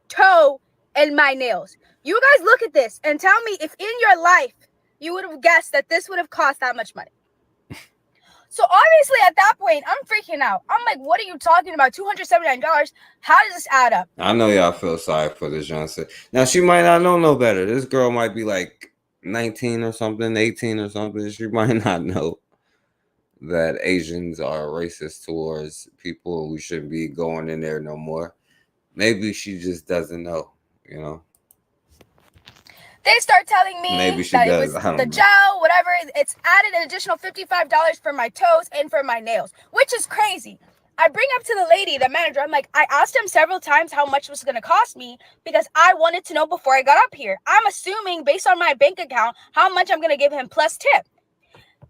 toe, and my nails. You guys look at this and tell me if in your life you would have guessed that this would have cost that much money. So obviously at that point, I'm freaking out. I'm like, what are you talking about? $279? How does this add up? I know y'all feel sorry for this Johnson. Now, she might not know no better. This girl might be like 19 or something, 18 or something. She might not know that Asians are racist towards people. We shouldn't be going in there no more. Maybe she just doesn't know, They start telling me Maybe she that does. it was I don't the know. gel, whatever. It's added an additional $55 for my toes and for my nails, which is crazy. I bring up to the lady, the manager, I'm like, I asked him several times how much it was going to cost me because I wanted to know before I got up here. I'm assuming based on my bank account how much I'm going to give him plus tip.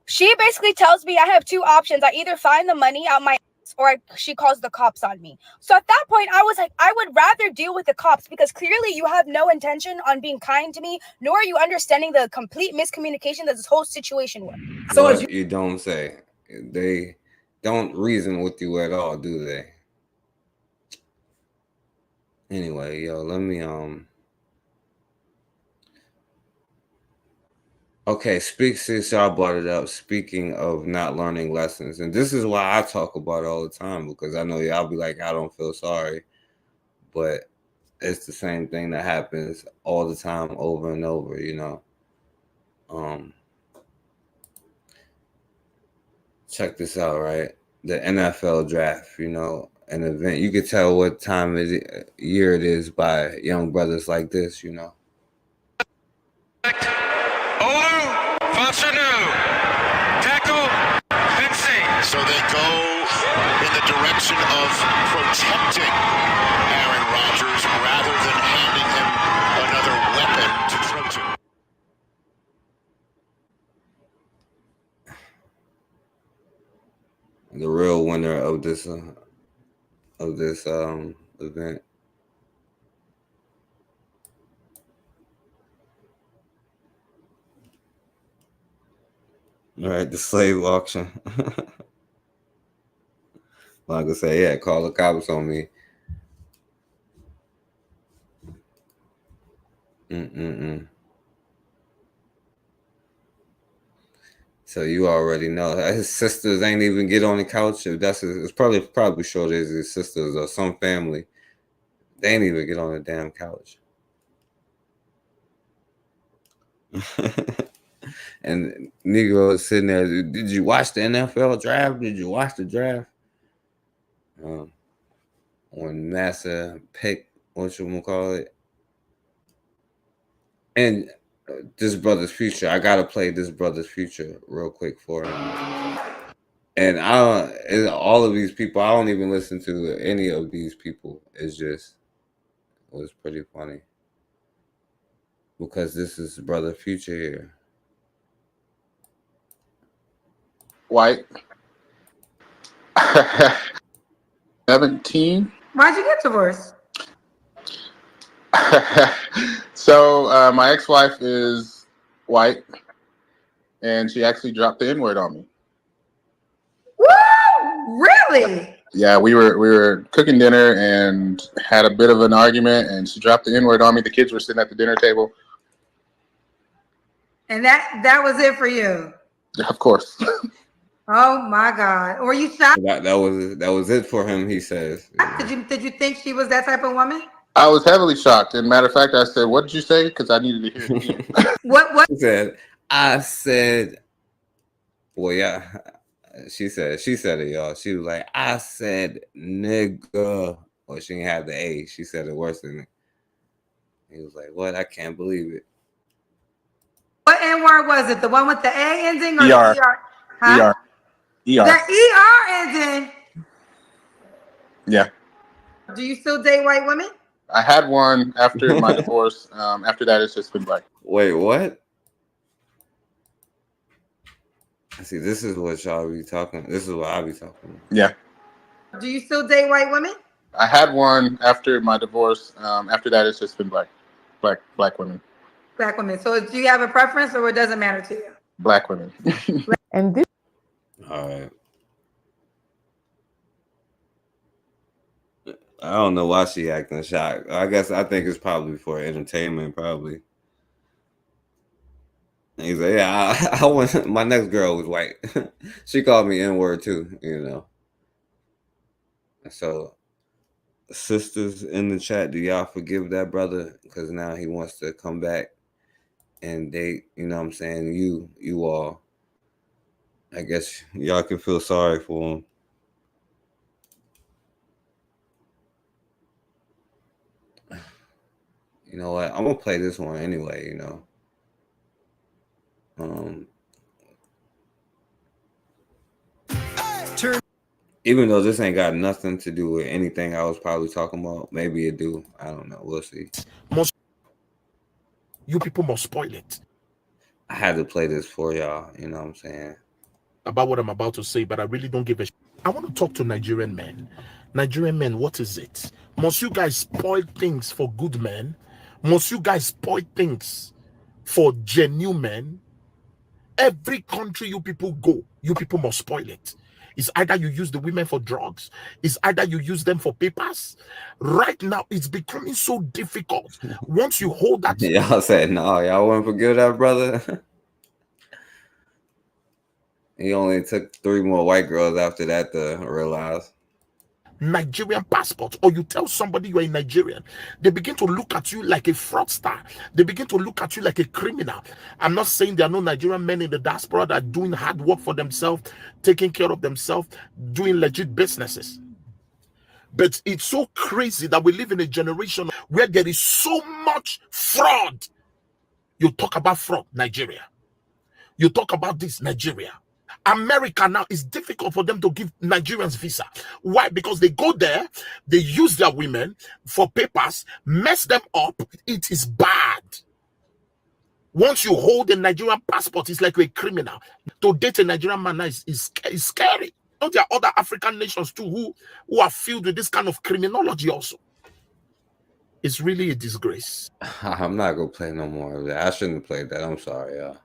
She basically tells me I have two options. I either find the money out my ass or she calls the cops on me. So at that point, I was like, I would rather deal with the cops because clearly you have no intention on being kind to me, nor are you understanding the complete miscommunication that this whole situation was. So what you don't say. They don't reason with you at all, do they? Anyway, yo, let me okay, since y'all brought it up, speaking of not learning lessons, and this is why I talk about it all the time, because I know y'all be like, I don't feel sorry, but it's the same thing that happens all the time, over and over, you know. Check this out, right? The NFL draft, you know, an event. You could tell what time of year it is by young brothers like this, you know. So they go in the direction of protecting Aaron Rodgers rather than handing him another weapon to throw to. The real winner of this event. All right, the slave auction. Like I say, yeah, call the cops on me. So you already know his sisters ain't even get on the couch. If that's it's probably sure there's his sisters or some family. They ain't even get on the damn couch. And Negro is sitting there. Did you watch the NFL draft? Did you watch the draft? When Massa picked, what you gonna call it? And this brother's future. I gotta play this brother's future real quick for him. And all of these people, I don't even listen to any of these people. It was pretty funny because this is brother future here. White. 17. Why'd you get divorced? So my ex-wife is white, and she actually dropped the N-word on me. Woo! Really? Yeah, we were cooking dinner and had a bit of an argument, and she dropped the N-word on me. The kids were sitting at the dinner table. And that was it for you? Of course. Oh my God! Were you shocked? That was it for him. He says. Did you think she was that type of woman? I was heavily shocked. And matter of fact, I said, "What did you say?" Because I needed to hear it again. What? He said. I said. Well, yeah. She said it, y'all. She was like, I said nigga. Well, she didn't have the A. She said it worse than it. He was like, what? I can't believe it. What N-word was it? The one with the A ending or ER. the ER? Huh? ER. The ER ending. Yeah. Do you still date white women? I had one after my divorce. After that, it's just been black. Wait, what? See, this is what y'all be talking. This is what I be talking. Yeah. Do you still date white women? I had one after my divorce. After that, it's just been black women. Black women. So do you have a preference or it doesn't matter to you? Black women. And this. All right. I don't know why she acting shocked. I think it's probably for entertainment, probably. And he's like, yeah, I want my next girl was white. She called me N-word too, you know. So, sisters in the chat, do y'all forgive that brother? Because now he wants to come back and date, you know what I'm saying? You all. I guess y'all can feel sorry for him. You know what? I'm gonna play this one anyway. You know. Even though this ain't got nothing to do with anything I was probably talking about, maybe it do. I don't know. We'll see. You people must spoil it. I had to play this for y'all. You know what I'm saying? About what I'm about to say, but I really don't give a shit. I want to talk to Nigerian men. Nigerian men, what is it? Must you guys spoil things for good men? Must you guys spoil things for genuine men? Every country you people go, you people must spoil it. It's either you use the women for drugs, it's either you use them for papers. Right now, it's becoming so difficult. Once you hold that, Y'all said no, y'all wouldn't forgive that brother. He only took 3 more white girls after that to realize. Nigerian passport, or you tell somebody you're a Nigerian, they begin to look at you like a fraudster. They begin to look at you like a criminal. I'm not saying there are no Nigerian men in the diaspora that are doing hard work for themselves, taking care of themselves, doing legit businesses. But it's so crazy that we live in a generation where there is so much fraud. You talk about fraud, Nigeria. You talk about this, Nigeria. America now, is difficult for them to give Nigerians visa. Why? Because they go there, they use their women for papers, mess them up. It is bad. Once you hold a Nigerian passport, it's like you're a criminal. To date a Nigerian man now is scary. Now, there are other African nations too who are filled with this kind of criminology also. It's really a disgrace. I'm not gonna play no more of that. I shouldn't have played that. I'm sorry, y'all.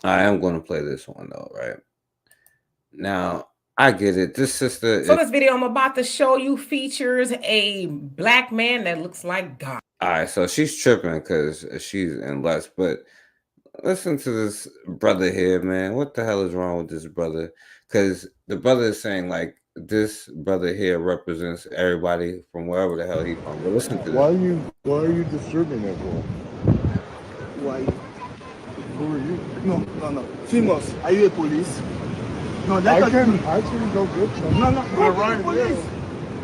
I am going to play this one though, right? Now, I get it. This sister. So this video I'm about to show you features a black man that looks like God. All right, so she's tripping because she's in lust. But listen to this brother here, man. What the hell is wrong with this brother? Because the brother is saying like this brother here represents everybody from wherever the hell he from. But listen to this. Why are you disturbing that boy? Why? Who are you? No. Famous. Are you a police? No, I can actually go get some. No, We're go right to police. here.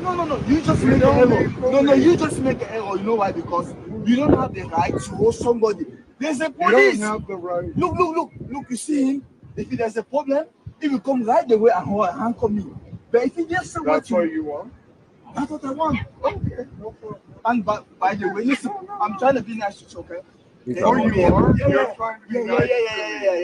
No. You just make an error. No, you just make an error. You know why? Because you don't have the right to hold somebody. There's a police. You don't have the right. Look. You see him? If there's a problem, he will come right away and handcuff me. But if he just say what That's what you want? That's what I want. Okay, no problem. And by the way, listen, I'm trying to be nice to you, okay? Oh, you are? Yeah.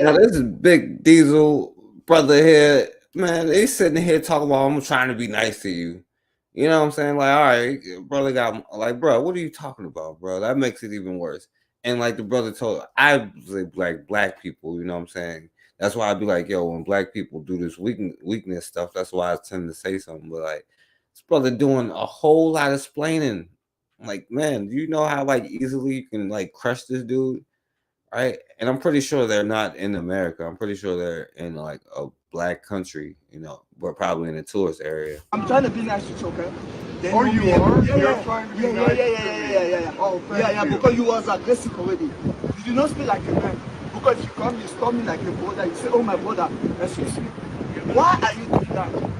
Now, this is Big Diesel brother here. Man, they sitting here talking about, I'm trying to be nice to you. You know what I'm saying? Like, all right, brother got, like, bro, what are you talking about, bro? That makes it even worse. And like the brother told, I like black people, you know what I'm saying? That's why I'd be like, yo, when black people do this weakness stuff, that's why I tend to say something. But like, this brother doing a whole lot of explaining. Like, man, do you know how like easily you can like crush this dude? Right? And I'm pretty sure they're not in America. I'm pretty sure they're in like a black country, you know, but probably in a tourist area. I'm trying to be nice to you, okay? Oh, you are? Yeah. Trying to be nice. Yeah. Oh, yeah, because you was aggressive already. You did not speak like a man. Because you come, you stop me like a brother. You say, oh, my brother, excuse me. Why are you doing that?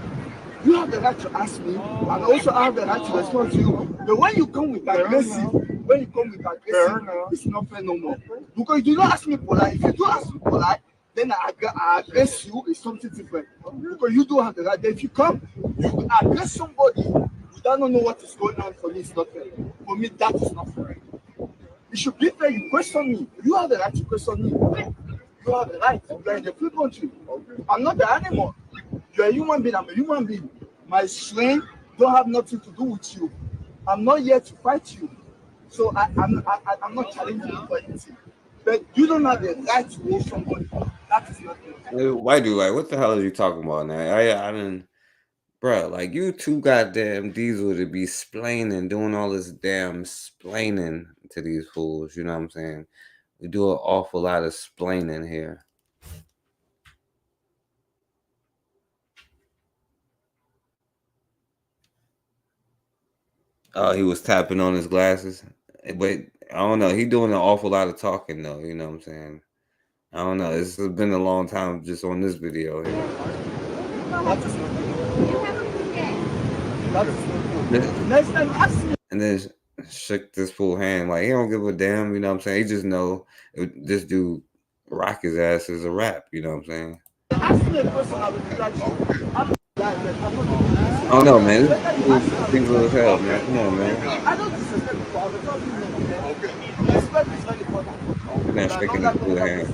You have the right to ask me, and also I have the right to respond to you. But when you come with aggressive, it's not fair no more. Because you do not ask me polite. If you do ask me polite, then I aggress you, it's something different. Because you do have the right. But if you come, you aggress somebody, you don't know what is going on. For me, it's not fair. For me, that is not fair. It should be fair. You question me. You have the right to question me. You have the right. You are in the free country. I'm not the animal. You're a human being. I'm a human being. My strength don't have nothing to do with you. I'm not here to fight you. So I'm not challenging you for anything. But you don't have the right to hold somebody. That is not fair. White dude, like, what the hell are you talking about now? I mean, bro, like, you too goddamn Diesel to be splaining, doing all this damn splaining to these fools. You know what I'm saying? We do an awful lot of splaining here. Oh, he was tapping on his glasses. But I don't know. He doing an awful lot of talking, though. You know what I'm saying? I don't know. It's been a long time just on this video here. Next time, ask me. And then shook this fool hand. Like, he don't give a damn, you know what I'm saying? He just know this dude rock his ass is a rap, you know what I'm saying? Oh no, man. This people as hell, man. Come on, man. I don't disrespect people. I'm talking to you. Respect is very important. Man, shaking this fool hand.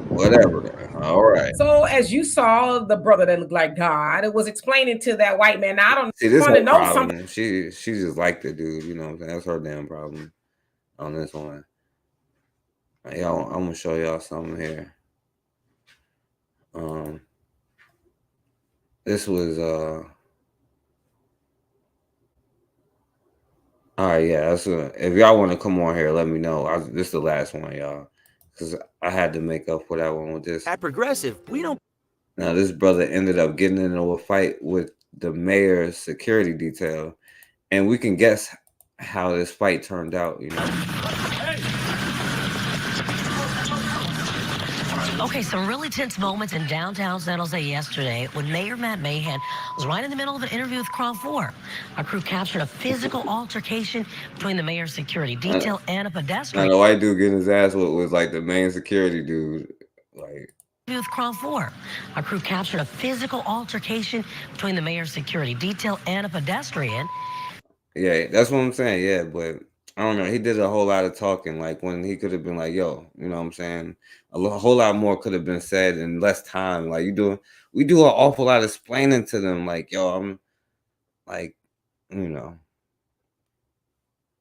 Whatever. All right. So as you saw the brother that looked like God, it was explaining to that white man. Now I don't See, this want to her know problem. something. She just like the dude, you know what I'm saying? That's her damn problem on this one. Y'all, I'm gonna show y'all something here. This was all right, yeah. If y'all want to come on here, let me know. This is the last one, y'all, because I had to make up for that one with this. At Progressive, we don't. Now, this brother ended up getting into a fight with the mayor's security detail, and we can guess how this fight turned out, you know. Okay, some really tense moments in downtown San Jose yesterday when Mayor Matt Mahan was right in the middle of an interview with KRON 4. Our crew captured a physical altercation between the mayor's security detail and a pedestrian. Now, the white dude getting his ass whooped was like the main security dude. Like, with KRON 4. Our crew captured a physical altercation between the mayor's security detail and a pedestrian. yeah, that's what I'm saying. Yeah, but I don't know. He did a whole lot of talking, like when he could have been like, yo, you know what I'm saying? Whole lot more could have been said in less time. Like, we do an awful lot of explaining to them, like, yo, I'm like, you know,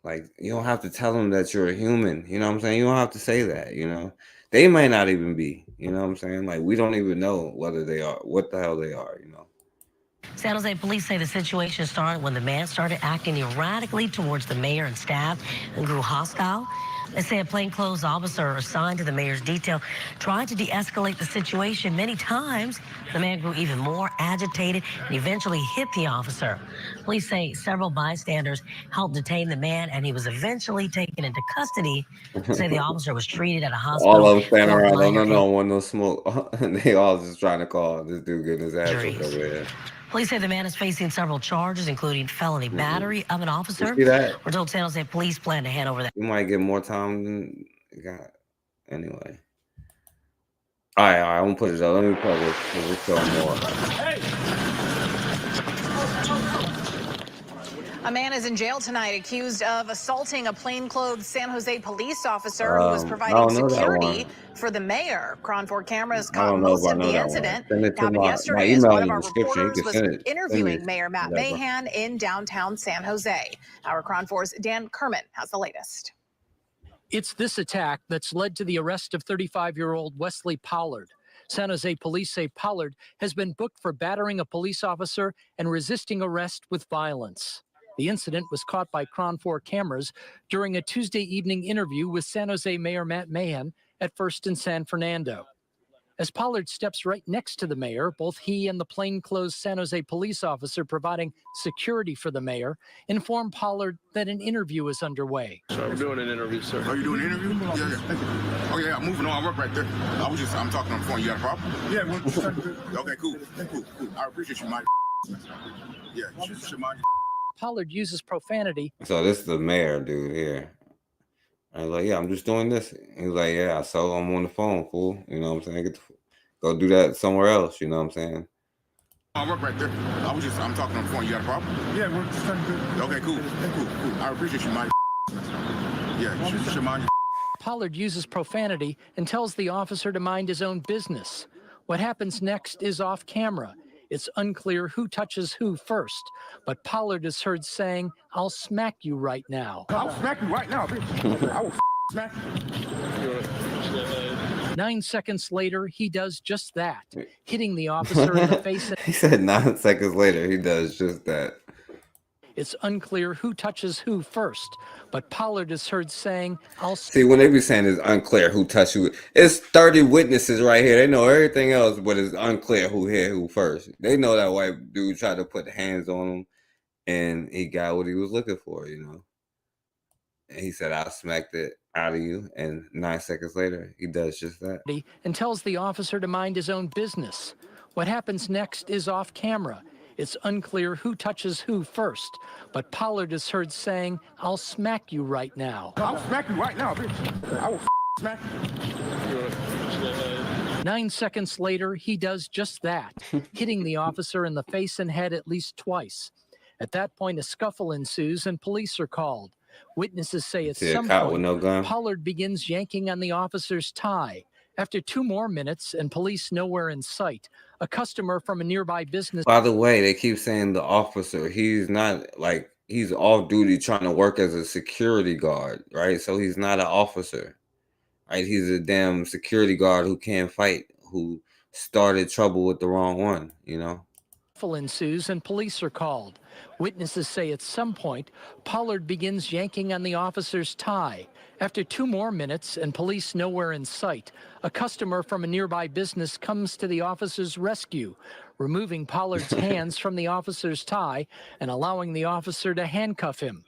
like, you don't have to tell them that you're a human. You know what I'm saying? You don't have to say that, you know. They might not even be, you know what I'm saying? Like, we don't even know whether they are, what the hell they are, you know. San Jose police say the situation started when the man started acting erratically towards the mayor and staff and grew hostile. They say a plainclothes officer assigned to the mayor's detail tried to de-escalate the situation many times. The man grew even more agitated and eventually hit the officer. Police say several bystanders helped detain the man, and he was eventually taken into custody. They say the officer was treated at a hospital. All of them standing around, don't want no smoke. They all just trying to call this dude getting his ass whooped over there. Police say the man is facing several charges, including felony battery of an officer. You see that? We're told San Jose police plan to hand over that. You might get more time than you got. Anyway. All right, I'm gonna put it up. Let me put this because we show more. A man is in jail tonight accused of assaulting a plainclothes San Jose police officer who was providing security for the mayor. KRON 4 cameras caught most of the incident. Happened yesterday as one of our reporters was interviewing Mayor Matt Mahan in downtown San Jose. Our KRON 4's Dan Kerman has the latest. It's this attack that's led to the arrest of 35-year-old Wesley Pollard. San Jose police say Pollard has been booked for battering a police officer and resisting arrest with violence. The incident was caught by KRON 4 cameras during a Tuesday evening interview with San Jose Mayor Matt Mahan at First and San Fernando. As Pollard steps right next to the mayor, both he and the plainclothes San Jose police officer providing security for the mayor inform Pollard that an interview is underway. So I'm doing an interview, sir. Are you doing an interview? Yeah. Oh, yeah, I'm moving on. I work right there. I'm talking on the phone. You got a problem? Yeah. Okay, cool. I appreciate you, Mike. Yeah, Shemai. Pollard uses profanity. So this is the mayor dude here. I was like, yeah, I'm just doing this. He's like, yeah, so I'm on the phone, fool. You know what I'm saying? Go do that somewhere else. You know what I'm saying? I work right there. I'm talking on the phone. You got a problem? Yeah, we're just trying to. Okay, cool. I appreciate you, Mike. Yeah, Shemai. Pollard uses profanity and tells the officer to mind his own business. What happens next is off camera. It's unclear who touches who first, but Pollard is heard saying, "I'll smack you right now." I'll smack you right now, bitch. I will smack you. 9 seconds later, he does just that, hitting the officer in the face. He said 9 seconds later, he does just that. It's unclear who touches who first, but Pollard is heard saying, "I'll..." See, when they be saying it's unclear who touched who, it's 30 witnesses right here. They know everything else, but it's unclear who hit who first. They know that white dude tried to put hands on him, and he got what he was looking for, you know. And he said, "I smacked it out of you," and 9 seconds later, he does just that. And tells the officer to mind his own business. What happens next is off camera. It's unclear who touches who first, but Pollard is heard saying, "I'll smack you right now." I'll smack you right now, bitch. I will smack you. 9 seconds later, he does just that, hitting the officer in the face and head at least twice. At that point, a scuffle ensues and police are called. Witnesses say at some point, Pollard begins yanking on the officer's tie. After 2 more minutes and police nowhere in sight, a customer from a nearby business. By the way, they keep saying the officer. He's not like, he's off duty trying to work as a security guard, right? So he's not an officer, right? He's a damn security guard who can't fight, who started trouble with the wrong one, you know? Ensues and police are called. Witnesses say at some point, Pollard begins yanking on the officer's tie. After 2 more minutes and police nowhere in sight, a customer from a nearby business comes to the officer's rescue, removing Pollard's hands from the officer's tie and allowing the officer to handcuff him.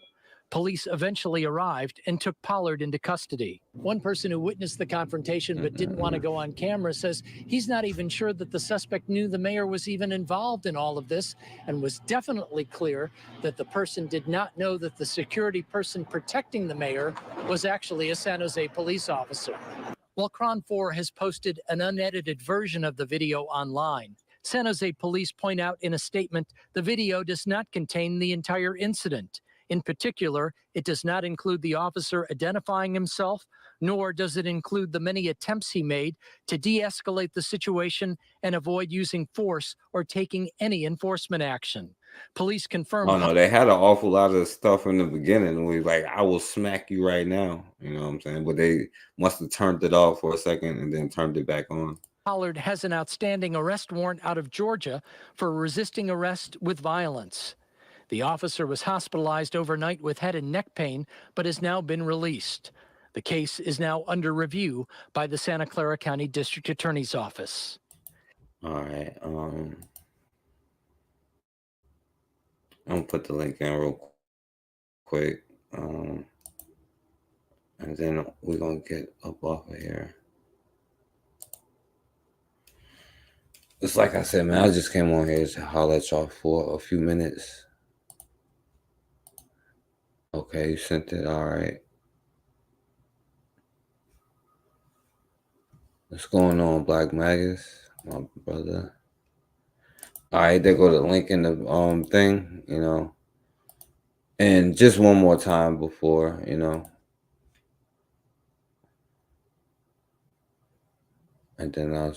Police eventually arrived and took Pollard into custody. One person who witnessed the confrontation but didn't want to go on camera says he's not even sure that the suspect knew the mayor was even involved in all of this, and was definitely clear that the person did not know that the security person protecting the mayor was actually a San Jose police officer. While KRON 4 has posted an unedited version of the video online, San Jose police point out in a statement the video does not contain the entire incident. In particular, it does not include the officer identifying himself, nor does it include the many attempts he made to de-escalate the situation and avoid using force or taking any enforcement action. Police confirmed. Oh no, they had an awful lot of stuff in the beginning. We like, I will smack you right now. You know what I'm saying? But they must have turned it off for a second and then turned it back on. Pollard has an outstanding arrest warrant out of Georgia for resisting arrest with violence. The officer was hospitalized overnight with head and neck pain, but has now been released. The case is now under review by the Santa Clara County District Attorney's Office. All right. I'm gonna put the link in real quick. And then we're gonna get up off of here. It's like I said, man, I just came on here to holler at y'all for a few minutes. Okay, you sent it. All right. What's going on, Black Magus, my brother? All right, there go the link in the thing, you know. And just one more time before, you know. And then I'll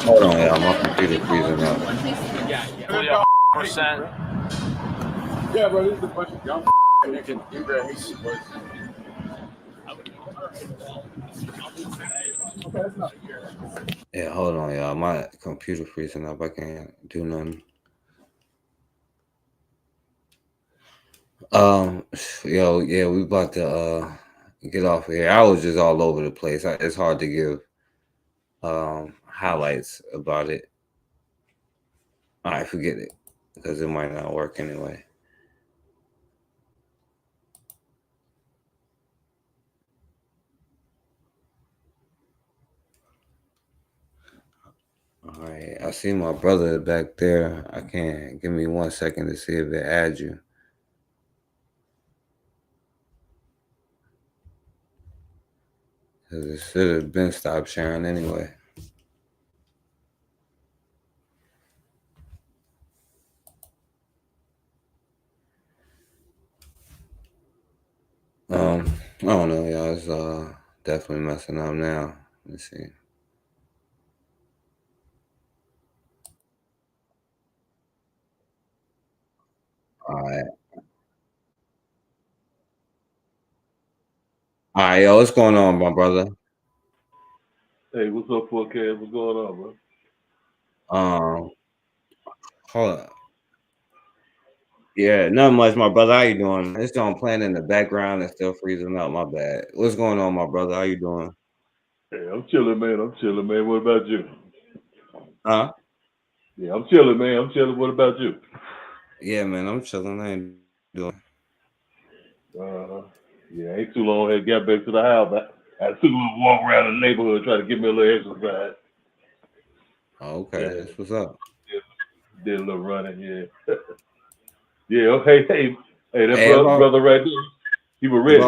Hold on, y'all. My computer freezing up. Yeah, percent. Yeah, bro, this is a bunch of young that can do that. Yeah, hold on, y'all. My computer freezing up. I can't do nothing. Yo, yeah, we about to get off of here. I was just all over the place. It's hard to give highlights about it. All right, forget it, because it might not work anyway. All right, I see my brother back there. I can't. Give me 1 second to see if it adds you. Because it should have been stopped sharing anyway. I don't know, y'all. It's definitely messing up now. Let's see. All right. All right, yo, what's going on, my brother? Hey, what's up, 4K? What's going on, bro? Hold on. Yeah, not much, my brother. How you doing? It's on playing in the background and still freezing up. My bad. What's going on, my brother? How you doing? Hey, I'm chilling, man. I'm chilling, man. What about you? Huh? Yeah, I'm chilling, man. I'm chilling. What about you? Yeah, man. I'm chilling. I ain't doing. Yeah, ain't too long. I got back to the house. I took a little walk around the neighborhood, try to get me a little exercise. Oh, okay, Yeah. that's what's up. Did a little running, yeah. Yeah, hey, that Hey, brother right there, he was if ready.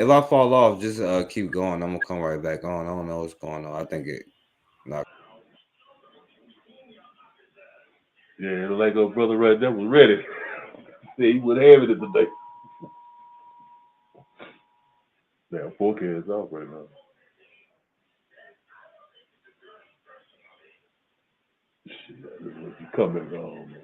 if I fall off, just keep going. I'm gonna come right back on. I don't know what's going on. I think it. Not. Yeah, like a brother right there was ready. Yeah, he would have it today. Damn, forecast off right now. Shit, this is coming on, man.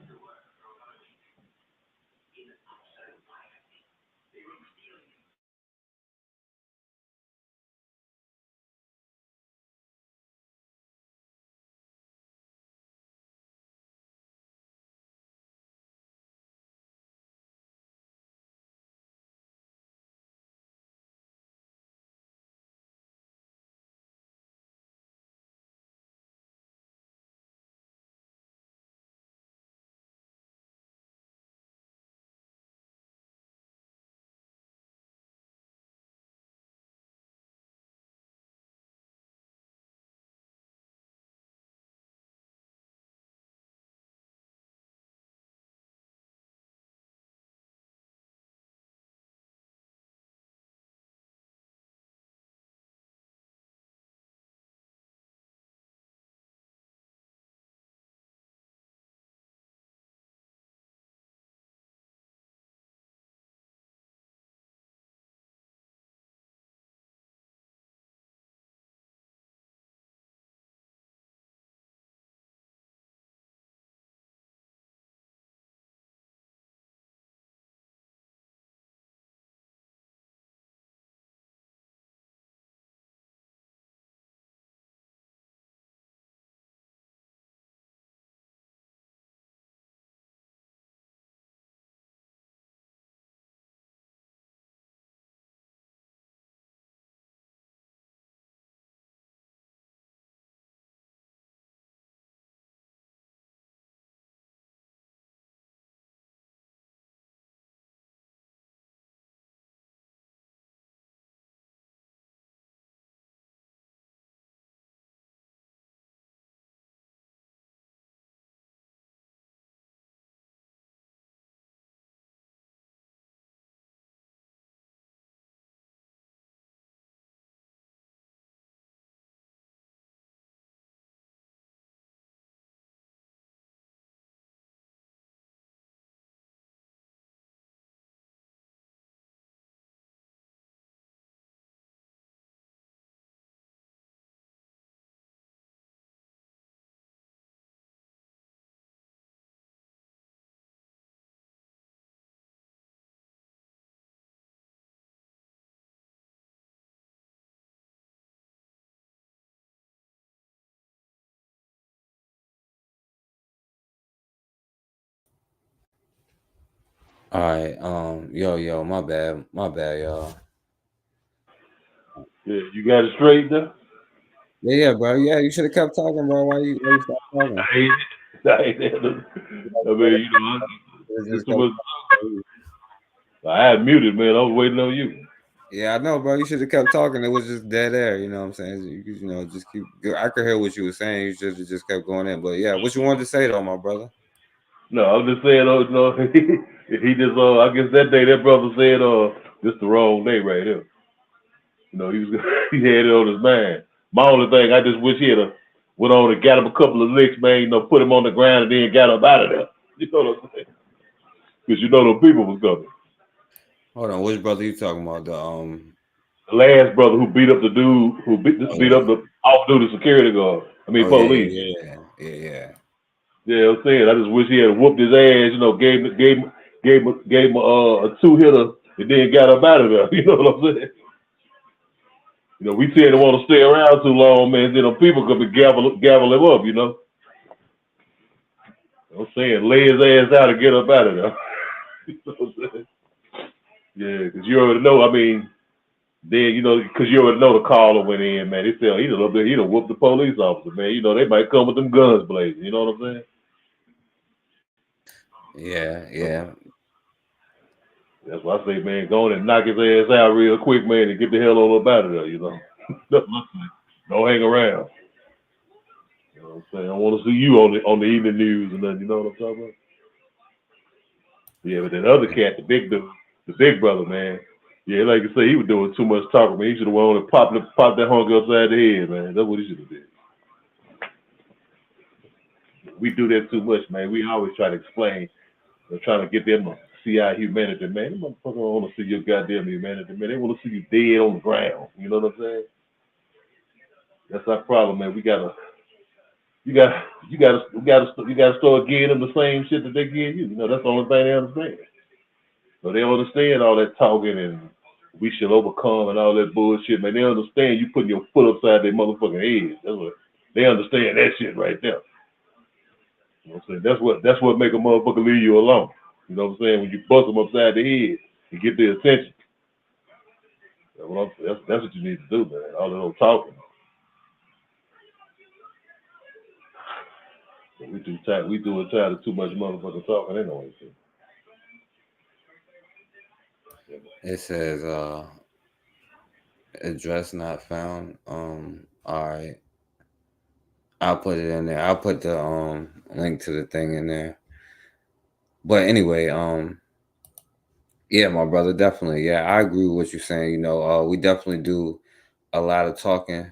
All right. Yo, my bad, y'all. Yeah, you got it straight though? Yeah, bro. Yeah, you should have kept talking, bro. Why you stop talking? I mean, I had muted, man. I was waiting on you. Yeah, I know, bro. You should have kept talking. It was just dead air. You know what I'm saying? You know, just keep. I could hear what you were saying. You should have just kept going in. But yeah, what you wanted to say though, my brother? No, I'm just saying, no, he just, I guess that day that brother said, this the wrong day right here. You know, he had it on his mind. My only thing, I just wish he had went on and got him a couple of licks, man. You know, put him on the ground and then got up out of there. You know what I'm saying? Because you know the people was coming. Hold on, which brother you talking about? The last brother who beat up the dude who beat up the off-duty security guard. I mean, police. Yeah. Yeah, I'm saying, I just wish he had whooped his ass. You know, gave him a 2-hitter and then got up out of there. You know what I'm saying? You know, we tend to want to stay around too long, man. Then people could be gavel him up. You know. I'm saying lay his ass out and get up out of there. You know what I'm saying? Yeah, because you already know. I mean, then you know, because you already know the caller went in, man. They said he done whooped the police officer, man. You know, they might come with them guns blazing. You know what I'm saying? Yeah. That's why I say, man, go on and knock his ass out real quick, man, and get the hell on up out of there. You know, don't hang around. You know what I'm saying? I don't want to see you on the evening news and nothing. You know what I'm talking about? Yeah, but that other cat, the big dude, the big brother, man. Yeah, like you say, he was doing too much talking, man. He should have went on and popped that hunk upside the head, man. That's what he should have did. We do that too much, man. We always try to explain. We're trying to get them to see our humanity, man. Them motherfuckers don't want to see your goddamn humanity, man. They want to see you dead on the ground. You know what I'm saying? That's our problem, man. You gotta start giving them the same shit that they give you. You know, that's the only thing they understand. So they understand all that talking and we should overcome and all that bullshit, man. They understand you putting your foot upside their motherfucking head. That's what they understand that shit right there. You know what I'm saying? That's what make a motherfucker leave you alone. You know what I'm saying? When you bust them upside the head and get their attention. That's what you need to do, man. All that old talking. But we too tired of too much motherfucking talking anyway. So. It says address not found. All right. I'll put it in there. I'll put the link to the thing in there. But anyway, yeah, my brother, definitely. Yeah, I agree with what you're saying. You know, we definitely do a lot of talking.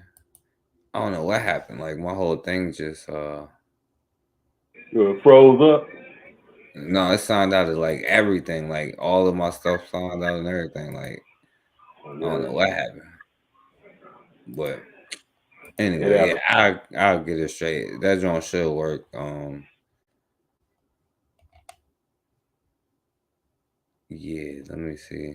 I don't know what happened. Like my whole thing just froze up. No, it sounded out of like everything, like all of my stuff sounded out and everything. Like I don't know what happened. But anyway, yeah, I'll get it straight. That joint should work. Yeah, let me see.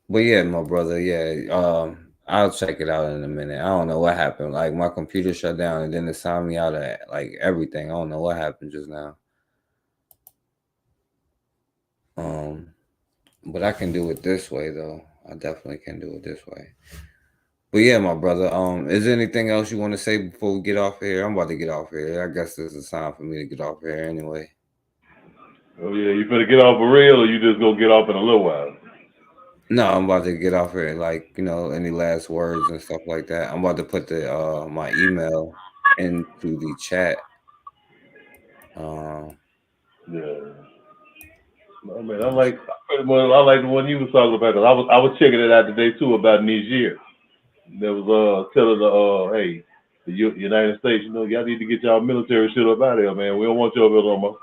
But yeah, my brother, yeah, I'll check it out in a minute. I don't know what happened. Like my computer shut down and then it signed me out of like everything. I don't know what happened just now. But I can do it this way though. I definitely can do it this way. But yeah, my brother, is there anything else you want to say before we get off here? I'm about to get off here. I guess this is a sign for me to get off here anyway. Oh yeah, you better get off for real, or you just gonna get off in a little while? No, I'm about to get off here. Like, you know, any last words and stuff like that. I'm about to put the my email into the chat. Yeah. I mean, I like the one you was talking about. Cause I was checking it out today too about Niger. There was telling hey, the United States, you know, y'all need to get y'all military shit up out of here, man. We don't want y'all no more.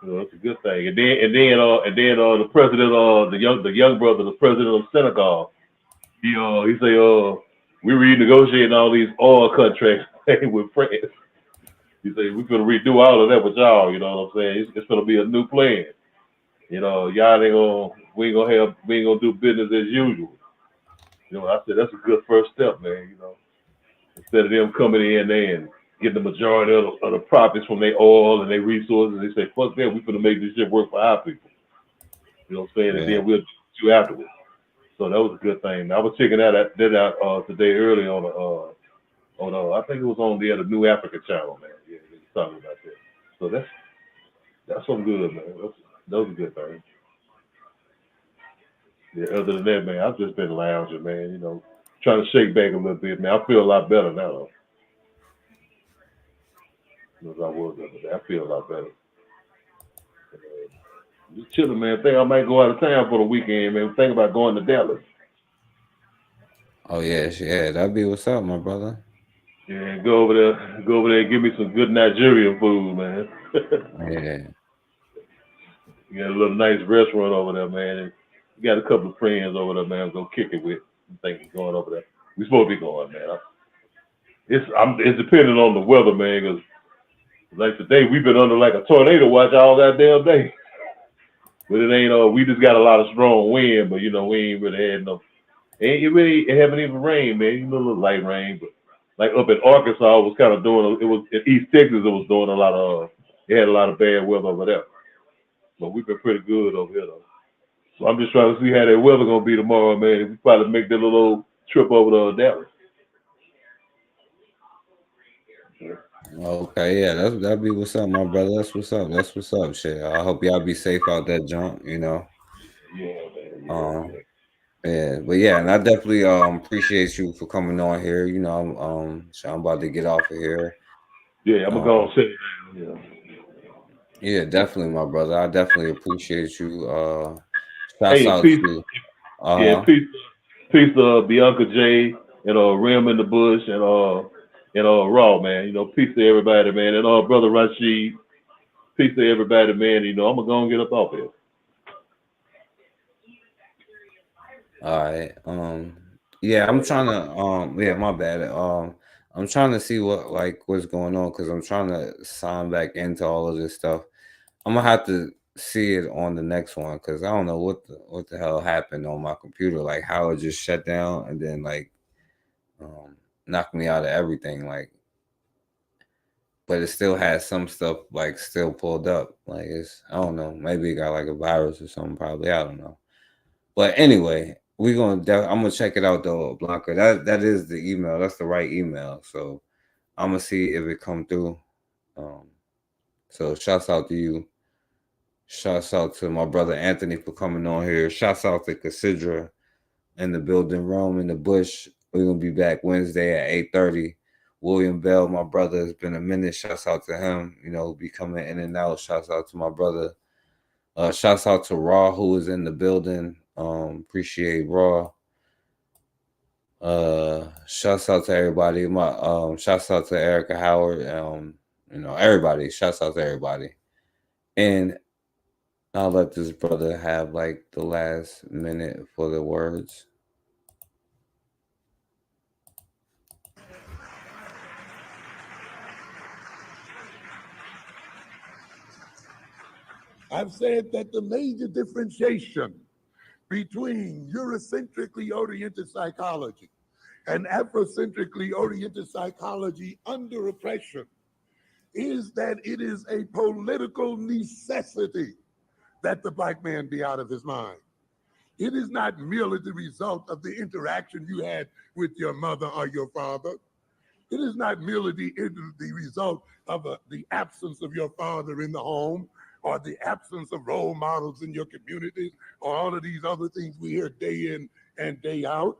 You know, it's a good thing. And then the president, the young brother, the president of Senegal, he say we renegotiating all these oil contracts with France. He say we gonna redo all of that with y'all. You know what I'm saying? It's gonna be a new plan. You know, y'all we ain't gonna do business as usual. You know, I said that's a good first step, man. You know, instead of them coming in there and getting the majority of the profits from their oil and their resources, they say, fuck that, we're gonna make this shit work for our people. You know what I'm saying? Yeah. And then we'll do you afterwards. So that was a good thing. I was checking that out today early on I think it was on the New Africa channel, man. Yeah, they was talking about that. So that's something good, man. That was a good thing. Yeah, other than that, man, I've just been lounging, man, you know, trying to shake back a little bit, man. I feel a lot better now, though. As I was the other day. I feel a lot better. Just chilling, man. Think I might go out of town for the weekend, man. Think about going to Dallas. Oh yeah, that'd be what's up, my brother. Yeah, go over there and give me some good Nigerian food, man. Yeah. You got a little nice restaurant over there, man. And you got a couple of friends over there, man. I'm gonna kick it with. I'm thinking going over there. We supposed to be going, man. It's depending on the weather, man, because like today, we've been under like a tornado watch all that damn day. But it ain't, we just got a lot of strong wind, but you know, we ain't really had no, it haven't even rained, man. You know, a little light rain, but like up in Arkansas was kind of doing, it was in East Texas, it was doing a lot of, it had a lot of bad weather over there. But we've been pretty good over here though. So I'm just trying to see how that weather gonna be tomorrow, man. We probably make that little trip over to Dallas. Okay, yeah, that'd be what's up, my brother. That's what's up. That's what's up, shit. I hope y'all be safe out that jump, you know. Yeah, man. Yeah, but yeah, and I definitely appreciate you for coming on here. You know, so I'm about to get off of here. Yeah, I'm gonna go and sit down. Yeah, definitely, my brother. I definitely appreciate you. Shouts Hey, out peace. to Yeah, peace to Bianca J and Rim in the Bush and Raw, man. You know, peace to everybody, man. And brother Rashid, peace to everybody, man. You know, I'm gonna go and get up off here. all right. Yeah, I'm trying to yeah, my bad. I'm trying to see what's going on because I'm trying to sign back into all of this stuff. I'm gonna have to see it on the next one because I don't know what the hell happened on my computer, like how it just shut down and then like knocked me out of everything, like, but it still has some stuff like still pulled up, like it's, I don't know, maybe it got like a virus or something, probably, I don't know. But anyway, I'm gonna check it out though, Blanca. That is the email, that's the right email, so I'm gonna see if it come through. So shouts out to you. Shouts out to my brother Anthony for coming on here. Shouts out to Cassandra in the building, Rome in the Bush. We're gonna be back Wednesday at 8:30. William Bell, my brother, it's been a minute. Shouts out to him. You know, be coming in and out. Shouts out to my brother. Shouts out to Raw, who is in the building. Appreciate Raw. Shouts out to everybody. Shouts out to Erica Howard. You know, everybody. Shouts out to everybody. And I'll let this brother have like the last minute for the words. I've said that the major differentiation between Eurocentrically oriented psychology and Afrocentrically oriented psychology under oppression is that it is a political necessity that the black man be out of his mind. It is not merely the result of the interaction you had with your mother or your father. It is not merely the result of the absence of your father in the home or the absence of role models in your communities or all of these other things we hear day in and day out.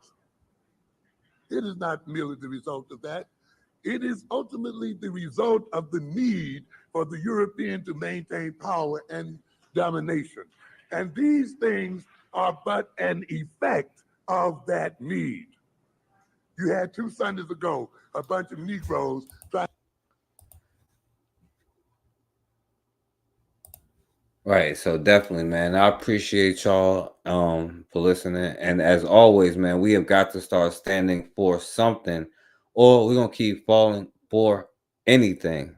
It is not merely the result of that. It is ultimately the result of the need for the European to maintain power and domination. And these things are but an effect of that need. You had 2 Sundays ago, a bunch of Negroes trying. Right, so definitely, man. I appreciate y'all for listening. And as always, man, we have got to start standing for something, or we're gonna keep falling for anything.